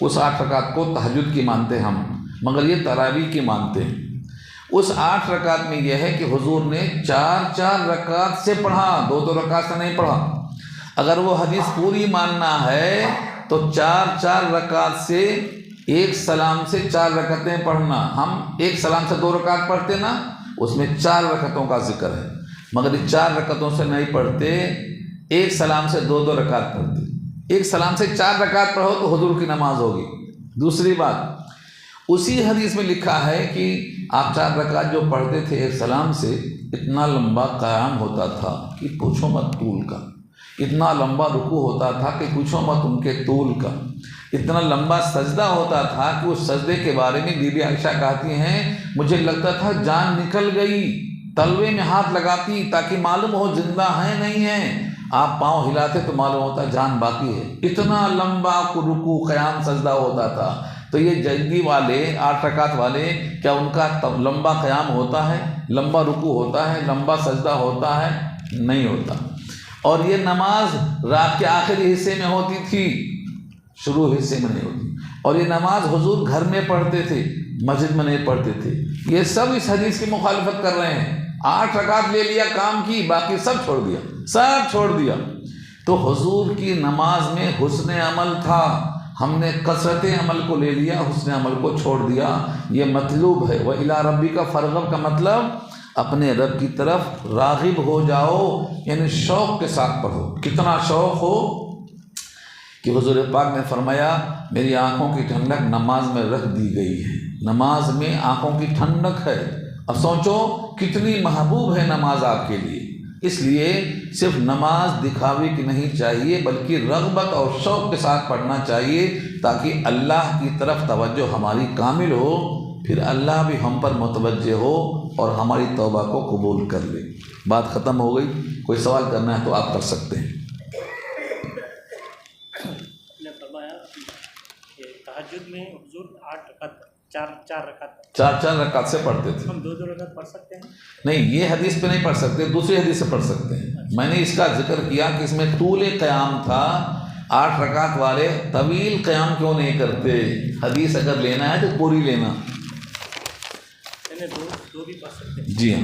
اس 8 رکعت کو تہجد کی مانتے ہم، مگر یہ تراویح کی مانتے ہیں۔ اس 8 رکعت میں یہ ہے کہ حضور نے 4 رکعت سے پڑھا، 2 رکعت سے نہیں پڑھا۔ اگر وہ حدیث پوری ماننا ہے تو 4 رکعت سے، ایک سلام سے 4 رکعتیں پڑھنا۔ ہم ایک سلام سے 2 رکعت پڑھتے نا، اس میں 4 رکعتوں کا ذکر ہے، مگر یہ 4 رکعتوں سے نہیں پڑھتے، ایک سلام سے 2 رکعت پڑھتے۔ ایک سلام سے 4 رکعت پڑھو تو حضور کی نماز ہوگی۔ دوسری بات، اسی حدیث میں لکھا ہے کہ آپ 4 رکعت جو پڑھتے تھے ایک سلام سے، اتنا لمبا قیام ہوتا تھا کہ پوچھو مت طول کا، اتنا لمبا رکوع ہوتا تھا کہ پوچھو مت ان کے طول کا، اتنا لمبا سجدہ ہوتا تھا کہ اس سجدے کے بارے میں بی بی عائشہ کہتی ہیں مجھے لگتا تھا جان نکل گئی، تلوے میں ہاتھ لگاتی تاکہ معلوم ہو زندہ ہیں نہیں ہیں، آپ پاؤں ہلاتے تو معلوم ہوتا جان باقی ہے، اتنا لمبا رکوع قیام سجدہ ہوتا تھا۔ تو یہ جلدی والے 8 رکعت والے، کیا ان کا لمبا قیام ہوتا ہے، لمبا رکوع ہوتا ہے، لمبا سجدہ ہوتا ہے؟ نہیں ہوتا۔ اور یہ نماز رات کے آخری حصے میں ہوتی تھی، شروع حصے میں نہیں ہوتی۔ اور یہ نماز حضور گھر میں پڑھتے تھے، مسجد میں نہیں پڑھتے تھے۔ یہ سب اس حدیث کی مخالفت کر رہے ہیں۔ 8 رکعت لے لیا کام کی، باقی سب چھوڑ دیا، سب چھوڑ دیا۔ تو حضور کی نماز میں حسن عمل تھا، ہم نے کثرت عمل کو لے لیا، حسن عمل کو چھوڑ دیا۔ یہ مطلوب ہے۔ وَإِلَىٰ رَبِّكَ فَارْغَب کا مطلب اپنے رب کی طرف راغب ہو جاؤ، یعنی شوق کے ساتھ پڑھو۔ کتنا شوق ہو کہ حضور پاک نے فرمایا میری آنکھوں کی ٹھنڈک نماز میں رکھ دی گئی ہے، نماز میں آنکھوں کی ٹھنڈک ہے۔ اب سوچو کتنی محبوب ہے نماز آپ کے لیے۔ اس لیے صرف نماز دکھاوے کی نہیں چاہیے بلکہ رغبت اور شوق کے ساتھ پڑھنا چاہیے تاکہ اللہ کی طرف توجہ ہماری کامل ہو، پھر اللہ بھی ہم پر متوجہ ہو اور ہماری توبہ کو قبول کر لے۔ بات ختم ہو گئی، کوئی سوال کرنا ہے تو آپ کر سکتے ہیں۔ تہجد میں حضور 8 رکعت 4 رکعت 4 رکعت سے پڑھتے تھے. ہم 2 رکعت پڑھ سکتے ہیں؟ نہیں، یہ حدیث پہ نہیں پڑھ سکتے، دوسری حدیث سے پڑھ سکتے ہیں. میں نے اس کا ذکر کیا کہ اس میں طول قیام تھا. 8 رکعت والے طویل قیام کیوں نہیں کرتے؟ حدیث اگر لینا ہے تو پوری لینا. دو بھی پڑھ سکتے ہیں. جی ہاں،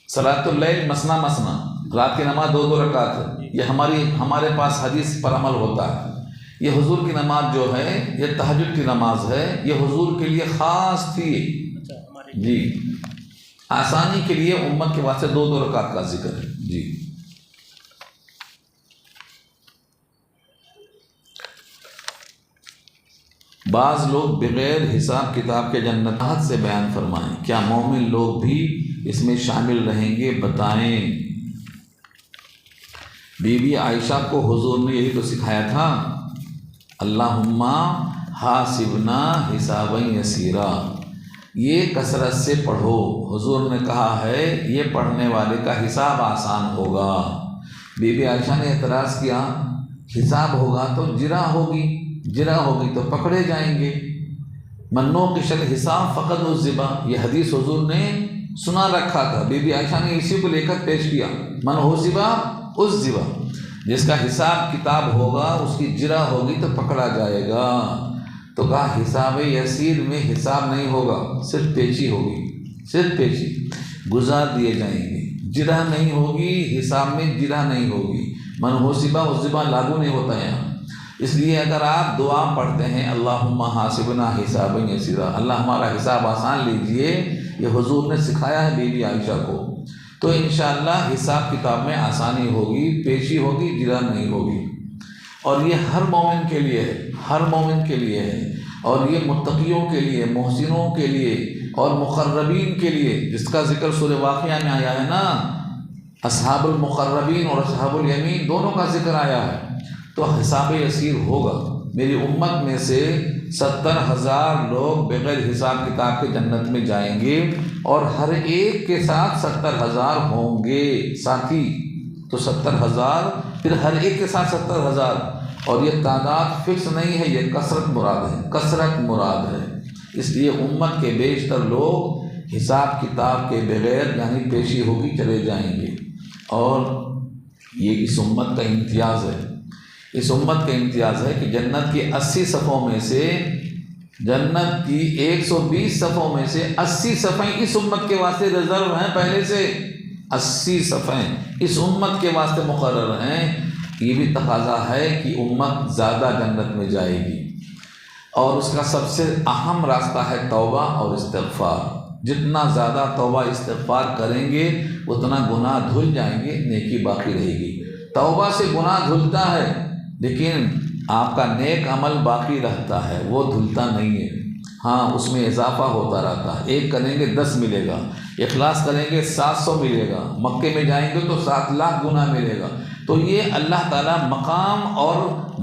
صلاۃ اللیل مثنا مثنا، رات کی نماز 2 رکعت ہے. یہ ہمارے پاس حدیث پر عمل ہوتا ہے. یہ حضور کی نماز جو ہے یہ تہجد کی نماز ہے، یہ حضور کے لیے خاص تھی. جی، آسانی کے لیے امت کے واسطے 2 رکعت کا ذکر ہے. جی، بعض لوگ بغیر حساب کتاب کے جنت سے بیان فرمائیں، کیا مومن لوگ بھی اس میں شامل رہیں گے؟ بتائیں. بی بی عائشہ کو حضور نے یہی تو سکھایا تھا، اللہم حاسبنا حسابا یسیرا. یہ کثرت سے پڑھو. حضور نے کہا ہے یہ پڑھنے والے کا حساب آسان ہوگا. بی بی عائشہ نے اعتراض کیا، حساب ہوگا تو جرا ہوگی تو پکڑے جائیں گے. منو قشل حساب فقط الزبا، یہ حدیث حضور نے سنا رکھا تھا. بی بی عائشہ نے اسی کو لے کر پیش کیا، من ہو زبا اس زبا، جس کا حساب کتاب ہوگا اس کی جرا ہوگی تو پکڑا جائے گا. تو کہا حساب یسیر میں حساب نہیں ہوگا، صرف پیچی ہوگی، صرف پیچی گزار دیے جائیں گے. جرا نہیں ہوگی، حساب میں جرا نہیں ہوگی. من ہو زبا اس زبا لاگو نہیں ہوتا یہاں. اس لیے اگر آپ دعا پڑھتے ہیں اللہم حاسبنا حسابا یسیرا، اللہ ہمارا حساب آسان لیجئے، یہ حضور نے سکھایا ہے بی بی عائشہ کو، تو انشاءاللہ حساب کتاب میں آسانی ہوگی، پیشی ہوگی، جرا نہیں ہوگی. اور یہ ہر مومن کے لیے ہے، ہر مومن کے لیے ہے. اور یہ متقیوں کے لیے، محسنوں کے لیے اور مقربین کے لیے، جس کا ذکر سورہ واقعہ میں آیا ہے نا، اصحاب المقربین اور اصحاب الیمین دونوں کا ذکر آیا ہے. تو حساب یسیر ہوگا. میری امت میں سے 70,000 لوگ بغیر حساب کتاب کے جنت میں جائیں گے، اور ہر ایک کے ساتھ 70,000 ہوں گے ساتھی. تو 70,000، پھر ہر ایک کے ساتھ 70,000. اور یہ تعداد فکس نہیں ہے، یہ کثرت مراد ہے، کثرت مراد ہے. اس لیے امت کے بیشتر لوگ حساب کتاب کے بغیر یعنی پیشی ہوگی چلے جائیں گے. اور یہ اس امت کا امتیاز ہے، اس امت کا امتیاز ہے کہ جنت کی 80 صفوں میں سے، جنت کی 120 صفوں میں سے 80 صفیں اس امت کے واسطے ریزرو ہیں. پہلے سے 80 صفیں اس امت کے واسطے مقرر ہیں. یہ بھی تقاضا ہے کہ امت زیادہ جنت میں جائے گی. اور اس کا سب سے اہم راستہ ہے توبہ اور استغفار. جتنا زیادہ توبہ استغفار کریں گے اتنا گناہ دھل جائیں گے، نیکی باقی رہے گی. توبہ سے گناہ دھلتا ہے لیکن آپ کا نیک عمل باقی رہتا ہے، وہ دھلتا نہیں ہے. ہاں، اس میں اضافہ ہوتا رہتا ہے. 1 کریں گے 10 ملے گا، اخلاص کریں گے 700 ملے گا، مکے میں جائیں گے تو 7 لاکھ گناہ ملے گا. تو یہ اللہ تعالیٰ مقام اور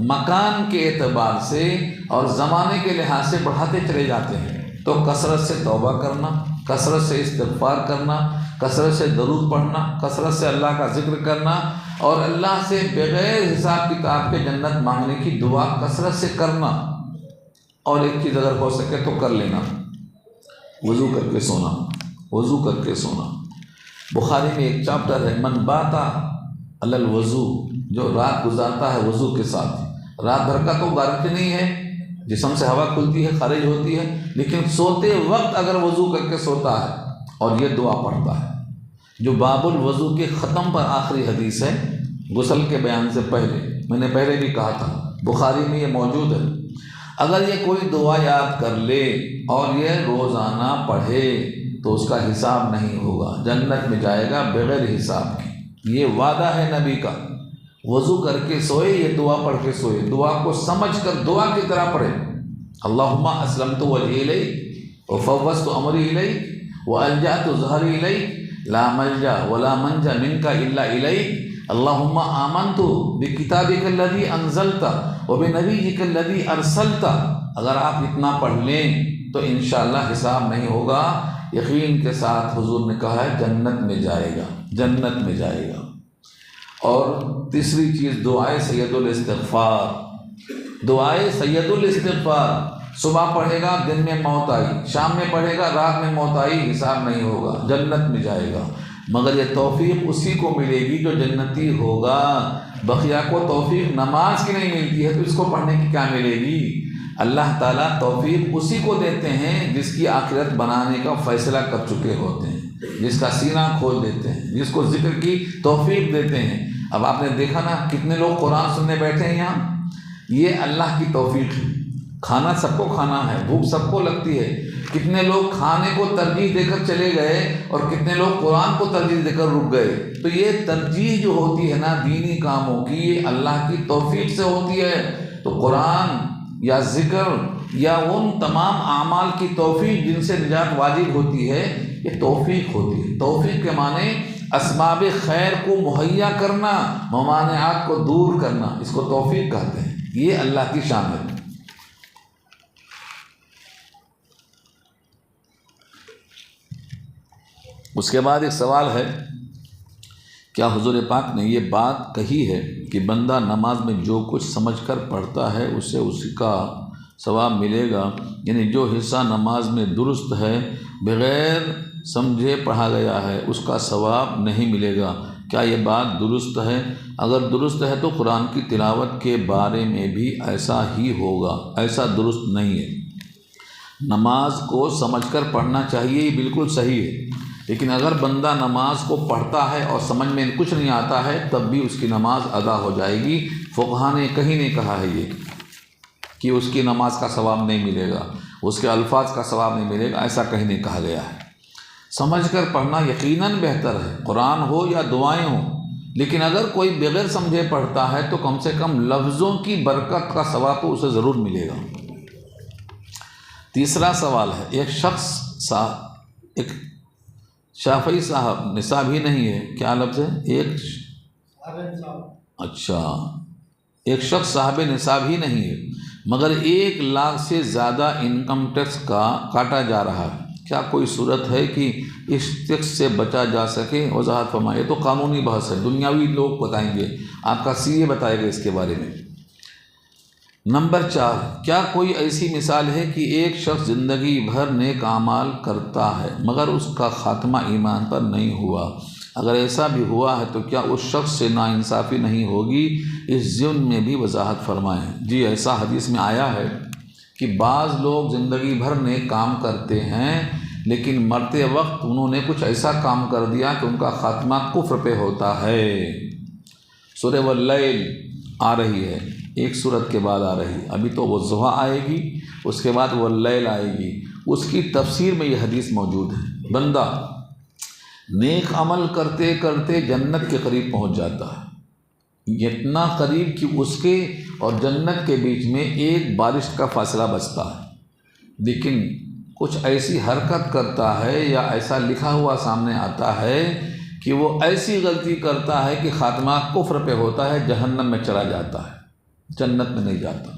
مکان کے اعتبار سے اور زمانے کے لحاظ سے بڑھاتے چلے جاتے ہیں. تو کثرت سے توبہ کرنا، کثرت سے استغفار کرنا، کثرت سے درود پڑھنا، کثرت سے اللہ کا ذکر کرنا، اور اللہ سے بغیر حساب کتاب کے جنت مانگنے کی دعا کثرت سے کرنا. اور ایک چیز اگر ہو سکے تو کر لینا، وضو کر کے سونا، وضو کر کے سونا. بخاری میں ایک چیپٹر ہے، من باتا علی الوضو، جو رات گزارتا ہے وضو کے ساتھ. رات بھر کا تو گارنٹی نہیں ہے، جسم سے ہوا کھلتی ہے، خارج ہوتی ہے، لیکن سوتے وقت اگر وضو کر کے سوتا ہے اور یہ دعا پڑھتا ہے، جو باب الوضو کے ختم پر آخری حدیث ہے، غسل کے بیان سے پہلے، میں نے پہلے بھی کہا تھا بخاری میں یہ موجود ہے. اگر یہ کوئی دعا یاد کر لے اور یہ روزانہ پڑھے تو اس کا حساب نہیں ہوگا، جنت میں جائے گا بغیر حساب کے. یہ وعدہ ہے نبی کا. وضو کر کے سوئے، یہ دعا پڑھ کے سوئے، دعا کو سمجھ کر دعا کی طرح پڑھے. اللہم اسلمت وجہی الیک وفوضت امری الیک والجأت ظہری الیک لا ملجا ولا منجا منک الا الیک اللہم آمنت بکتابک الذی انزلت وبنبیک الذی ارسلت. اگر آپ اتنا پڑھ لیں تو انشاءاللہ حساب نہیں ہوگا. یقین کے ساتھ حضور نے کہا ہے جنت میں جائے گا، جنت میں جائے گا. اور تیسری چیز دعائے سید الاستغفار. دعائے سید الاستغفار، صبح پڑھے گا دن میں موت آئی، شام میں پڑھے گا رات میں موت آئی، حساب نہیں ہوگا، جنت میں جائے گا۔ مگر یہ توفیق اسی کو ملے گی جو جنتی ہوگا۔ بقیہ کو توفیق نماز کی نہیں ملتی ہے تو اس کو پڑھنے کی کیا ملے گی؟ اللہ تعالیٰ توفیق اسی کو دیتے ہیں جس کی آخرت بنانے کا فیصلہ کر چکے ہوتے ہیں، جس کا سینہ کھول دیتے ہیں، جس کو ذکر کی توفیق دیتے ہیں۔ اب آپ نے دیکھا نا کتنے لوگ قرآن سننے بیٹھے ہیں یہاں، یہ اللہ کی توفیق ہے۔ کھانا سب کو کھانا ہے، بھوک سب کو لگتی ہے، کتنے لوگ کھانے کو ترجیح دے کر چلے گئے اور کتنے لوگ قرآن کو ترجیح دے کر رک گئے۔ تو یہ ترجیح جو ہوتی ہے نا دینی کاموں کی، یہ اللہ کی توفیق سے ہوتی ہے۔ تو قرآن یا ذکر یا ان تمام اعمال کی توفیق جن سے نجات واجب ہوتی ہے، یہ توفیق ہوتی ہے۔ توفیق کے معنی اسباب خیر کو مہیا کرنا، ممانعات کو دور کرنا، اس کو توفیق کہتے ہیں۔ یہ اللہ کی شان ہے۔ اس کے بعد ایک سوال ہے، کیا حضور پاک نے یہ بات کہی ہے کہ بندہ نماز میں جو کچھ سمجھ کر پڑھتا ہے اسے اسی کا ثواب ملے گا؟ یعنی جو حصہ نماز میں درست ہے بغیر سمجھے پڑھا گیا ہے اس کا ثواب نہیں ملے گا، کیا یہ بات درست ہے؟ اگر درست ہے تو قرآن کی تلاوت کے بارے میں بھی ایسا ہی ہوگا۔ ایسا درست نہیں ہے۔ نماز کو سمجھ کر پڑھنا چاہیے، یہ بالکل صحیح ہے، لیکن اگر بندہ نماز کو پڑھتا ہے اور سمجھ میں کچھ نہیں آتا ہے تب بھی اس کی نماز ادا ہو جائے گی۔ فقہا نے کہیں نہیں کہا ہے یہ کہ اس کی نماز کا ثواب نہیں ملے گا، اس کے الفاظ کا ثواب نہیں ملے گا، ایسا کہیں نہیں کہا گیا ہے۔ سمجھ کر پڑھنا یقیناً بہتر ہے، قرآن ہو یا دعائیں ہوں، لیکن اگر کوئی بغیر سمجھے پڑھتا ہے تو کم سے کم لفظوں کی برکت کا ثواب تو اسے ضرور ملے گا۔ تیسرا سوال ہے، ایک شافعی صاحب نصاب ہی نہیں ہے، کیا لفظ ہے؟ ایک شخص صاحب نصاب ہی نہیں ہے مگر 1 لاکھ سے زیادہ انکم ٹیکس کا کاٹا جا رہا ہے، کیا کوئی صورت ہے کہ اس ٹیکس سے بچا جا سکے؟ وضاحت فرمائے۔ تو قانونی بحث ہے، دنیاوی لوگ بتائیں گے، آپ کا سی اے بتائے گا اس کے بارے میں۔ نمبر 4، کیا کوئی ایسی مثال ہے کہ ایک شخص زندگی بھر نیک اعمال کرتا ہے مگر اس کا خاتمہ ایمان پر نہیں ہوا؟ اگر ایسا بھی ہوا ہے تو کیا اس شخص سے ناانصافی نہیں ہوگی؟ اس ضمن میں بھی وضاحت فرمائیں۔ جی، ایسا حدیث میں آیا ہے کہ بعض لوگ زندگی بھر نیک کام کرتے ہیں لیکن مرتے وقت انہوں نے کچھ ایسا کام کر دیا کہ ان کا خاتمہ کفر پہ ہوتا ہے۔ سورہ واللیل آ رہی ہے، ایک سورت کے بعد آ رہی ہے، ابھی تو والضحیٰ آئے گی، اس کے بعد واللیل آئے گی، اس کی تفسیر میں یہ حدیث موجود ہے۔ بندہ نیک عمل کرتے کرتے جنت کے قریب پہنچ جاتا ہے، اتنا قریب کہ اس کے اور جنت کے بیچ میں ایک بارش کا فاصلہ بچتا ہے، لیکن کچھ ایسی حرکت کرتا ہے یا ایسا لکھا ہوا سامنے آتا ہے کہ وہ ایسی غلطی کرتا ہے کہ خاتمہ کفر پہ ہوتا ہے، جہنم میں چلا جاتا ہے، جنت میں نہیں جاتا۔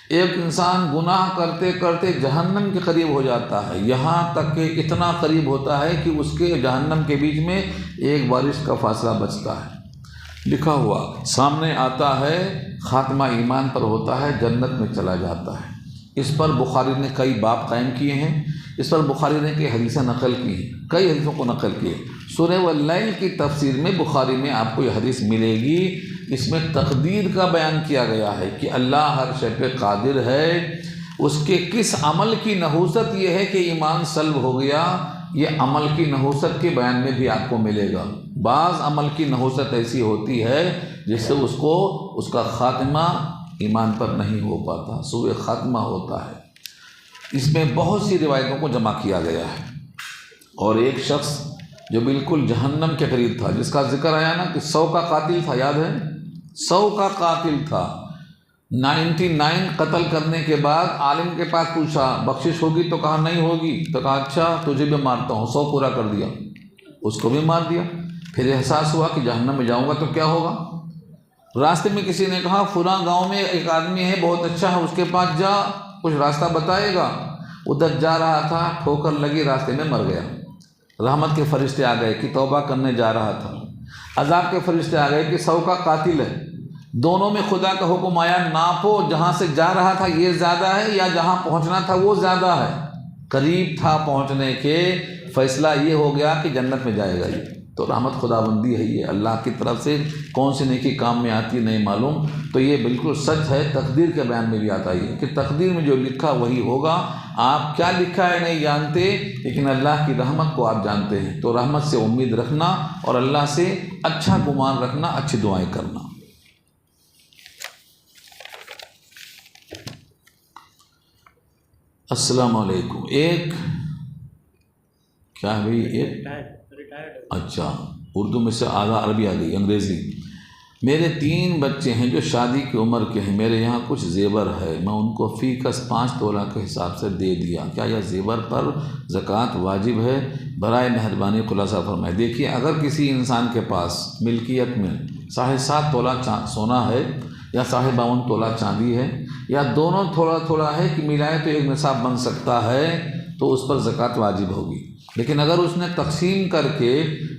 ایک انسان گناہ کرتے کرتے جہنم کے قریب ہو جاتا ہے، یہاں تک کہ اتنا قریب ہوتا ہے کہ اس کے جہنم کے بیچ میں ایک بارش کا فاصلہ بچتا ہے، لکھا ہوا سامنے آتا ہے، خاتمہ ایمان پر ہوتا ہے، جنت میں چلا جاتا ہے۔ اس پر بخاری نے کئی باب قائم کیے ہیں، اس پر بخاری نے کئی حدیثیں نقل کی ہیں، کئی حدیثوں کو نقل کیے۔ سورہ واللیل کی تفسیر میں بخاری میں آپ کو یہ حدیث ملے گی، اس میں تقدیر کا بیان کیا گیا ہے کہ اللہ ہر شے پہ قادر ہے، اس کے کس عمل کی نحوست یہ ہے کہ ایمان سلب ہو گیا، یہ عمل کی نحوست کے بیان میں بھی آپ کو ملے گا۔ بعض عمل کی نحوست ایسی ہوتی ہے جس سے اس کا خاتمہ ایمان پر نہیں ہو پاتا، سوء خاتمہ ہوتا ہے۔ اس میں بہت سی روایتوں کو جمع کیا گیا ہے، اور ایک شخص جو بالکل جہنم کے قریب تھا، جس کا ذکر آیا نا کہ 100 کا قاتل تھا، یاد ہے؟ 100 کا قاتل تھا، 99 قتل کرنے کے بعد عالم کے پاس پوچھا بخشش ہوگی تو کہا نہیں ہوگی، تو کہا اچھا تجھے بھی مارتا ہوں، 100 پورا کر دیا، اس کو بھی مار دیا۔ پھر احساس ہوا کہ جہنم میں جاؤں گا تو کیا ہوگا؟ راستے میں کسی نے کہا فلاں گاؤں میں ایک آدمی ہے بہت اچھا ہے، اس کے پاس جا، کچھ راستہ بتائے گا۔ ادھر جا رہا تھا، ٹھوکر لگی، راستے میں مر گیا۔ رحمت کے فرشتے آ گئے کہ توبہ کرنے جا رہا تھا، عذاب کے فرشتے آ گئے کہ 100 کا قاتل ہے، دونوں میں خدا کا حکم آیا ناپو، جہاں سے جا رہا تھا یہ زیادہ ہے یا جہاں پہنچنا تھا وہ زیادہ ہے، قریب تھا پہنچنے کے، فیصلہ یہ ہو گیا کہ جنت میں جائے گا یہ۔ تو رحمت خداوندی ہے یہ، اللہ کی طرف سے کون سی نیکی کام میں آتی ہے نہیں معلوم، تو یہ بالکل سچ ہے، تقدیر کے بیان میں بھی آتا ہے کہ تقدیر میں جو لکھا وہی ہوگا، آپ کیا لکھا ہے نہیں جانتے، لیکن اللہ کی رحمت کو آپ جانتے ہیں، تو رحمت سے امید رکھنا اور اللہ سے اچھا گمان رکھنا، اچھی دعائیں کرنا۔ السلام علیکم۔ ایک کیا ہے بھائی؟ ایک ریٹائرڈ اچھا، اردو میں سے آدھا عربی آ گئی، انگریزی۔ میرے 3 بچے ہیں جو شادی کی عمر کے ہیں، میرے یہاں کچھ زیور ہے، میں ان کو فی کس 5 تولہ کے حساب سے دے دیا، کیا یہ زیور پر زکوٰۃ واجب ہے؟ برائے مہربانی خلاصہ فرمائے۔ دیکھیے، اگر کسی انسان کے پاس ملکیت میں 7.5 تولہ سونا ہے یا 52.5 تولہ چاندی ہے، یا دونوں تھوڑا تھوڑا ہے کہ ملائے تو ایک نصاب بن سکتا ہے، تو اس پر زکوٰۃ واجب ہوگی۔ لیکن اگر اس نے تقسیم کر کے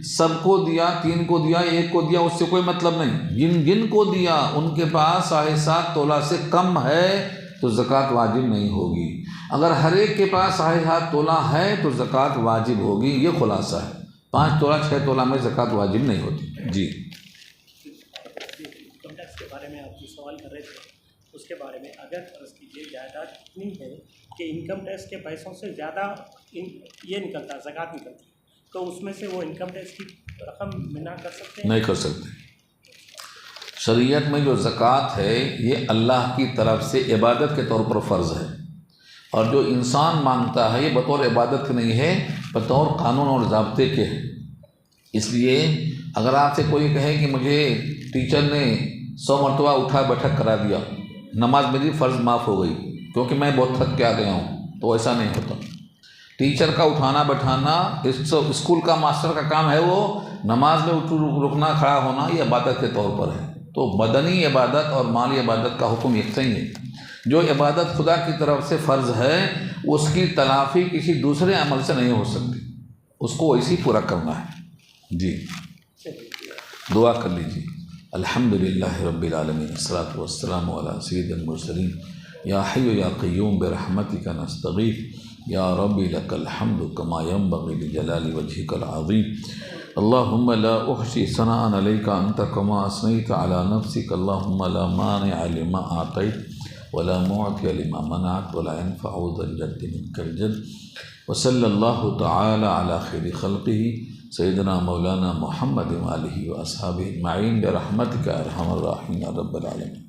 سب کو دیا، 3 کو دیا، 1 کو دیا، اس سے کوئی مطلب نہیں، جن کو دیا ان کے پاس 7.5 تولہ سے کم ہے تو زکوٰۃ واجب نہیں ہوگی۔ اگر ہر ایک کے پاس 7.5 تولہ ہے تو زکوٰۃ واجب ہوگی، یہ خلاصہ ہے۔ 5 تولہ 6 تولہ میں زکوٰۃ واجب نہیں ہوتی۔ جی، انکم ٹیکس کے بارے میں آپ جو سوال کر رہے تھے اس کے بارے میں، اگر فرض کیجیے جائیداد اتنی ہے کہ انکم ٹیکس کے پیسوں سے زیادہ یہ نکلتا ہے، زکوٰۃ نکلتی ہے، تو اس میں سے وہ انکم ٹیکس کی رقم منا کر سکتے ہیں؟ نہیں کر سکتے۔ شریعت میں جو زکوٰۃ ہے یہ اللہ کی طرف سے عبادت کے طور پر فرض ہے، اور جو انسان مانگتا ہے یہ بطور عبادت کے نہیں ہے، بطور قانون اور ضابطے کے ہے۔ اس لیے اگر آپ سے کوئی کہے کہ مجھے ٹیچر نے 100 مرتبہ اٹھا بیٹھک کرا دیا، نماز میری فرض معاف ہو گئی کیونکہ میں بہت تھک کے آ گیا ہوں، تو ایسا نہیں ہوتا۔ ٹیچر کا اٹھانا بیٹھانا، اسکول کا ماسٹر کا کام ہے، وہ نماز میں رکنا کھڑا ہونا یہ عبادت کے طور پر ہے۔ تو بدنی عبادت اور مالی عبادت کا حکم یکساں ہی ہے۔ جو عبادت خدا کی طرف سے فرض ہے اس کی تلافی کسی دوسرے عمل سے نہیں ہو سکتی، اس کو ویسے پورا کرنا ہے۔ جی، دعا کر لیجیے۔ الحمدللہ رب العالمین، الصلاۃ والسلام علی سید المرسلین، یا حی یا قیوم برحمتک نستغیث، یا رب لک الحمد کما ینبغی لجلال وجہک العظیم، اللہم لا احصی ثناء علیک انت کما اثنیت علی نفسک، اللہم لا مانع لما اعطیت ولا معطی لما منعت ولا ينفع ذا الجد منک الجد، وصلی اللہ تعالی علی خیر خلقہ سیدنا مولانا محمد وآلہ واصحابہ اجمعین برحمتک ارحم الراحمین رب العالمین۔